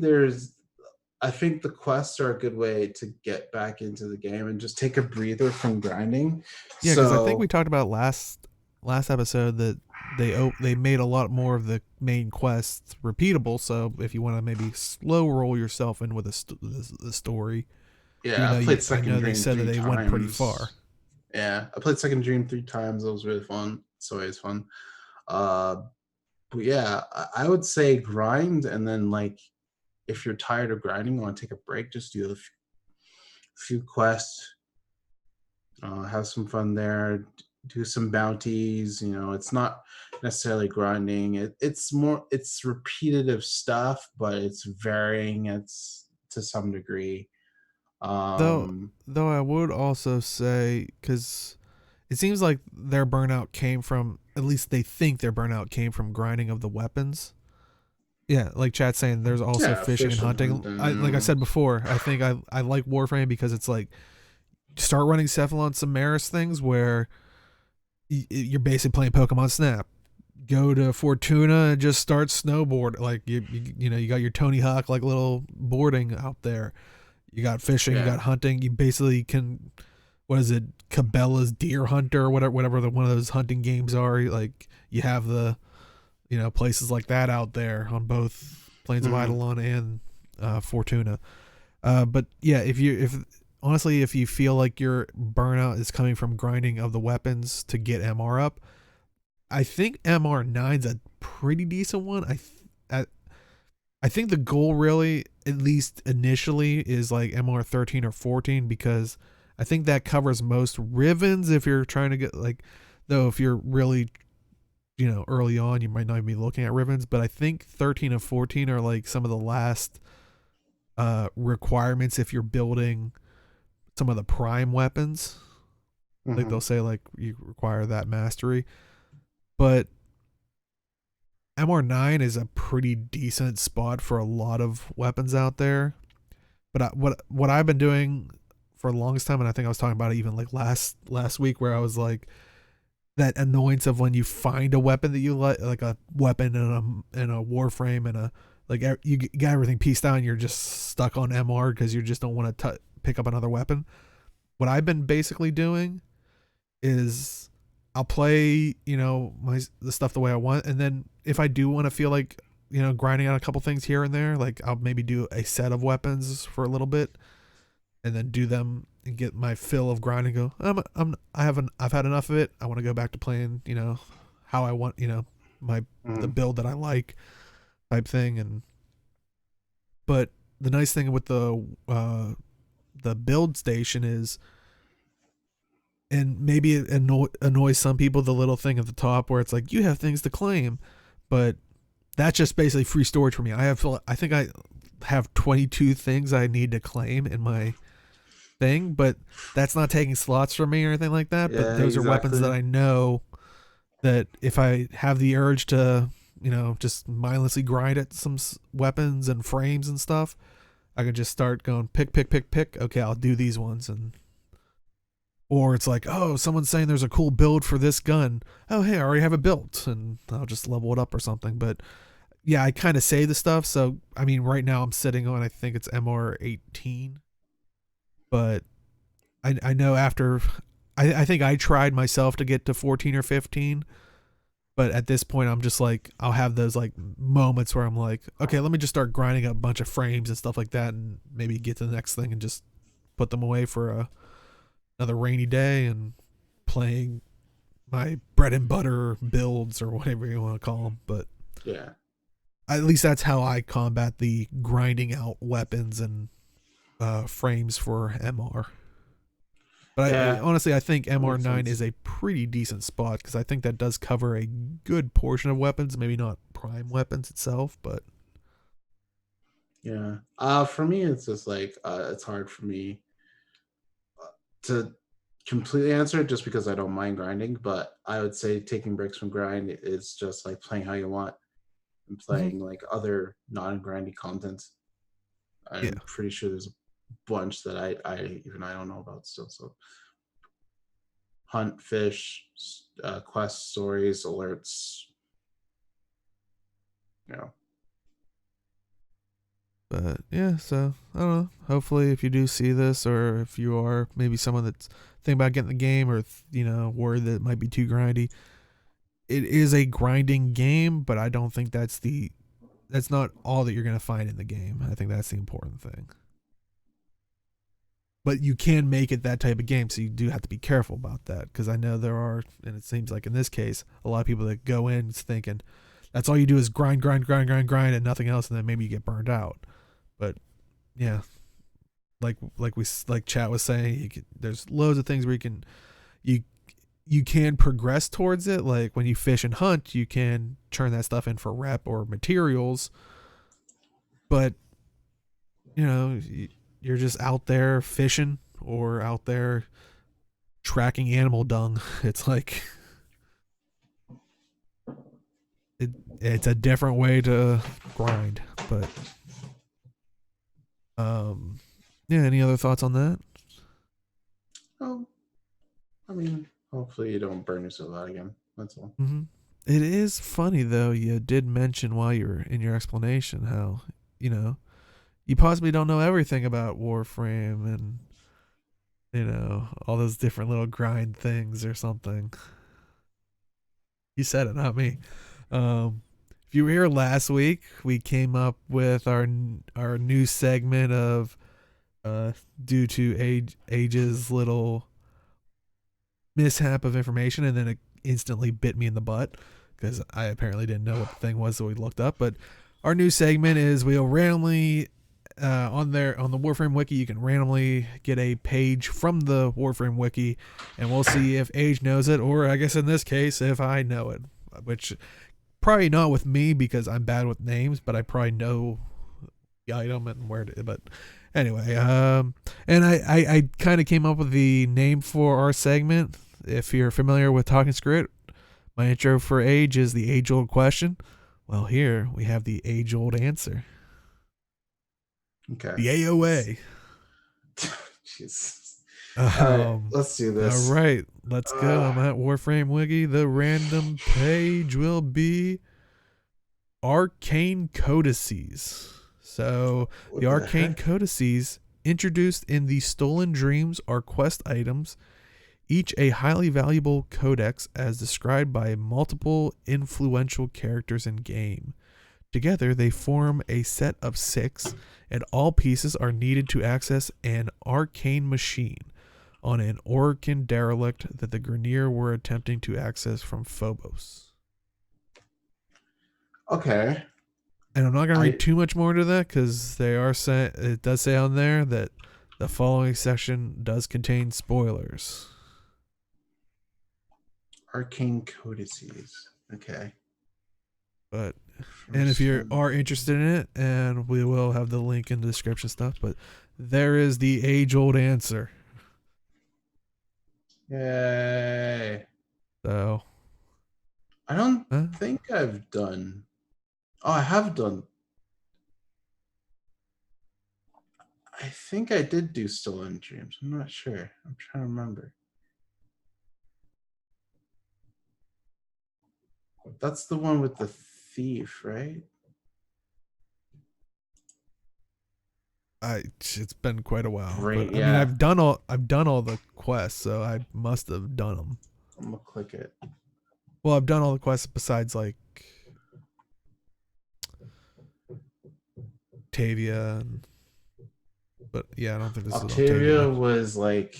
I think the quests are a good way to get back into the game and just take a breather from grinding. Yeah, because I think we talked about last episode that they made a lot more of the main quests repeatable. So if you want to maybe slow roll yourself in with the story, yeah, I played Second Dream. They said that they went pretty far. Yeah, I played Second Dream 3 times. It was really fun. It's always fun. But yeah, I would say grind, and then like if you're tired of grinding, want to take a break, just do a few quests, have some fun there, do some bounties. It's not necessarily grinding. It's repetitive stuff, but it's varying. It's to some degree. Though I would also say, because it seems like their burnout came from, at least they think their burnout came from grinding of the weapons. Yeah, like chat's saying, there's also fishing and hunting. Like I said before, I think I like Warframe because it's like, start running Cephalon Samaris things where you're basically playing Pokemon Snap. Go to Fortuna and just start snowboard. Like you got your Tony Hawk like little boarding out there. You got fishing, you got hunting. You basically can, what is it, Cabela's Deer Hunter or whatever one of those hunting games are. Like you have the, places like that out there on both Plains of Eidolon and Fortuna. But yeah, if you feel like your burnout is coming from grinding of the weapons to get MR up, I think MR9's a pretty decent one. I think the goal really, at least initially, is like MR 13 or 14, because I think that covers most Rivens. If you're trying to get though, if you're really, early on, you might not even be looking at Rivens. But I think 13 and 14 are like some of the last requirements if you're building some of the prime weapons. Like they'll say like you require that mastery, but MR9 is a pretty decent spot for a lot of weapons out there. But what I've been doing for the longest time, and I think I was talking about it even like last week, where I was like, that annoyance of when you find a weapon that you like a weapon and a Warframe and a you got everything pieced out and you're just stuck on MR because you just don't want to pick up another weapon. What I've been basically doing is I'll play, the stuff the way I want, and then if I do want to feel like, grinding out a couple things here and there, like I'll maybe do a set of weapons for a little bit, and then do them and get my fill of grinding. Go, I've had enough of it. I want to go back to playing, how I want, the build that I like, type thing. But the nice thing with the build station is, and maybe it annoys some people, the little thing at the top where it's like you have things to claim, but that's just basically free storage for me. I think I have 22 things I need to claim in my thing, but that's not taking slots from me or anything like that. But those are weapons that I know that if I have the urge to, just mindlessly grind at some weapons and frames and stuff, I can just start going pick. Okay, I'll do these ones. Or it's like, oh, someone's saying there's a cool build for this gun. Oh, hey, I already have it built, and I'll just level it up or something. But yeah, I kind of say the stuff. So, I mean, right now I'm sitting on, I think it's MR 18. But I know after, I think I tried myself to get to 14 or 15. But at this point, I'm just like, I'll have those like moments where I'm like, okay, let me just start grinding up a bunch of frames and stuff like that, and maybe get to the next thing and just put them away for another rainy day and playing my bread and butter builds or whatever you want to call them. But yeah, at least that's how I combat the grinding out weapons and frames for MR. But I honestly, I think MR9 is a pretty decent spot, because I think that does cover a good portion of weapons, maybe not prime weapons itself, but yeah. For me, it's just like it's hard for me to completely answer it, just because I don't mind grinding. But I would say taking breaks from grind is just like playing how you want and playing like other non-grindy content. I'm pretty sure there's a bunch that I don't know about still. So hunt, fish, quest, stories, alerts, But yeah, so I don't know. Hopefully, if you do see this, or if you are maybe someone that's thinking about getting the game, or worried that it might be too grindy, it is a grinding game. But I don't think that's not all that you're gonna find in the game. I think that's the important thing. But you can make it that type of game, so you do have to be careful about that, because I know there are, and it seems like in this case, a lot of people that go in thinking that's all you do is grind, and nothing else, and then maybe you get burned out. But yeah, like chat was saying, there's loads of things where you can progress towards it. Like when you fish and hunt, you can turn that stuff in for rep or materials, but you're just out there fishing or out there tracking animal dung. It's like it's a different way to grind. But yeah, any other thoughts on that? Oh, I mean, hopefully you don't burn yourself out again. That's all. It is funny though, you did mention while you were in your explanation how you you possibly don't know everything about Warframe and all those different little grind things or something. You said it, not me. If you were here last week, we came up with our new segment of due to Age's little mishap of information, and then it instantly bit me in the butt because I apparently didn't know what the thing was, so we looked up. But our new segment is we'll randomly on the Warframe wiki, you can randomly get a page from the Warframe wiki, and we'll see if Age knows it, or I guess in this case, if I know it, which probably not with me because I'm bad with names, but I probably know the item and where to. But anyway, and I kind of came up with the name for our segment. If you're familiar with Talking Screw It, my intro for Age is the age-old question. Well, here we have the age-old answer. Okay. The AOA. Jesus. All right, let's do this. All right, let's go. I'm at Warframe Wiki. The random page will be Arcane Codices. So the Arcane Codices introduced in the Stolen Dreams are quest items, each a highly valuable codex as described by multiple influential characters in game. Together, they form a set of 6, and all pieces are needed to access an arcane machine on an Orokin derelict that the Grineer were attempting to access from Phobos. Okay. And I'm not going to read too much more into that because it does say on there that the following section does contain spoilers. Arcane Codices. Okay. But and if you are interested in it, and we will have the link in the description stuff, but there is the age-old answer. Yay. So I don't think I've done. Oh, I have done. I think I did do Stolen Dreams. I'm not sure. I'm trying to remember. That's the one with the thief, right? It's been quite a while. Great, but, yeah. I mean, I've done all the quests, so I must have done them. I'm gonna click it. Well, I've done all the quests besides like Octavia, but yeah, I don't think this is Octavia. Was like,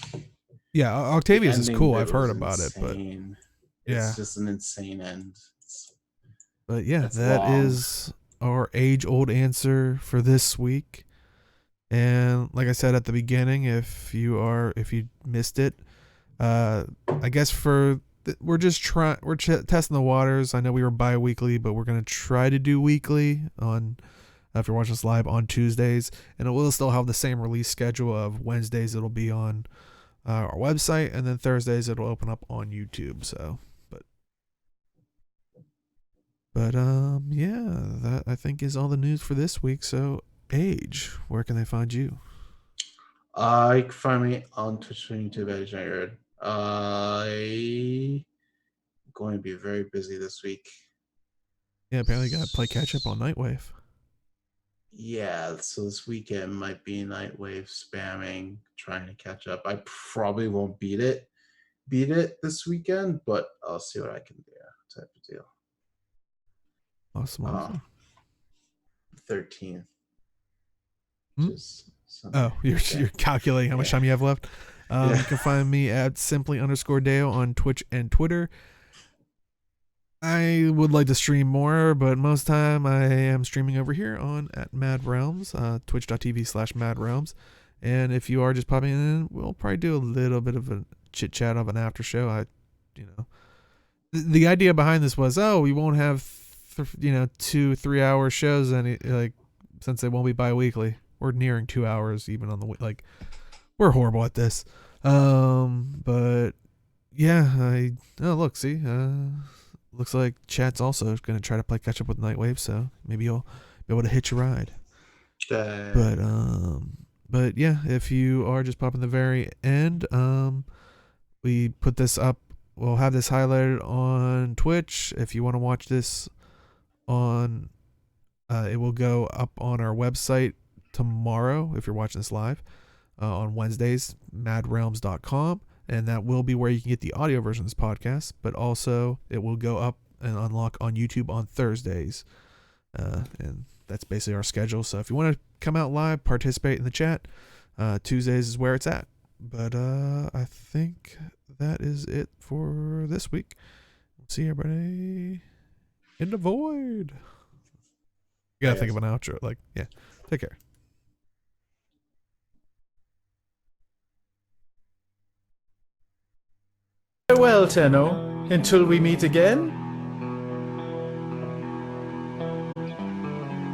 yeah, Octavia's is cool. I've heard about insane. It, but yeah, it's just an insane end. But yeah, that is our age-old answer for this week. And like I said at the beginning, if you missed it, I guess we're testing the waters. I know we were bi-weekly, but we're gonna try to do weekly on. If you're watching us live on Tuesdays, and it will still have the same release schedule of Wednesdays. It'll be on our website, and then Thursdays it'll open up on YouTube. So, but yeah, that I think is all the news for this week. So, Age, where can they find you? You can find me on Twitch and YouTube at Age. I'm going to be very busy this week. Yeah, apparently got to play catch up on Nightwave. Yeah, so this weekend might be Nightwave spamming, trying to catch up. I probably won't beat it this weekend, but I'll see what I can do. Type of deal. Awesome. 13th. You're calculating how much time you have left. You can find me at simply_Deo on Twitch and Twitter. I would like to stream more, but most time I am streaming over here at MAAD Realms, twitch.tv/MAAD Realms. And if you are just popping in, we'll probably do a little bit of a chit chat of an after show. The idea behind this was, we won't have 2-3 hour shows since they won't be bi-weekly. We're nearing 2 hours even on the we're horrible at this. But yeah, looks like chat's also going to try to play catch up with Nightwave, so maybe you'll be able to hitch a ride. But yeah, if you are just popping the very end, we put this up. We'll have this highlighted on Twitch. If you want to watch this on, it will go up on our website tomorrow, if you're watching this live, on Wednesdays, maadrealms.com. And that will be where you can get the audio version of this podcast, but also it will go up and unlock on YouTube on Thursdays. And that's basically our schedule. So if you want to come out live, participate in the chat, Tuesdays is where it's at. But I think that is it for this week. See everybody in the void. You gotta think of an outro. Like, yeah. Take care. Farewell, Tenno. Until we meet again.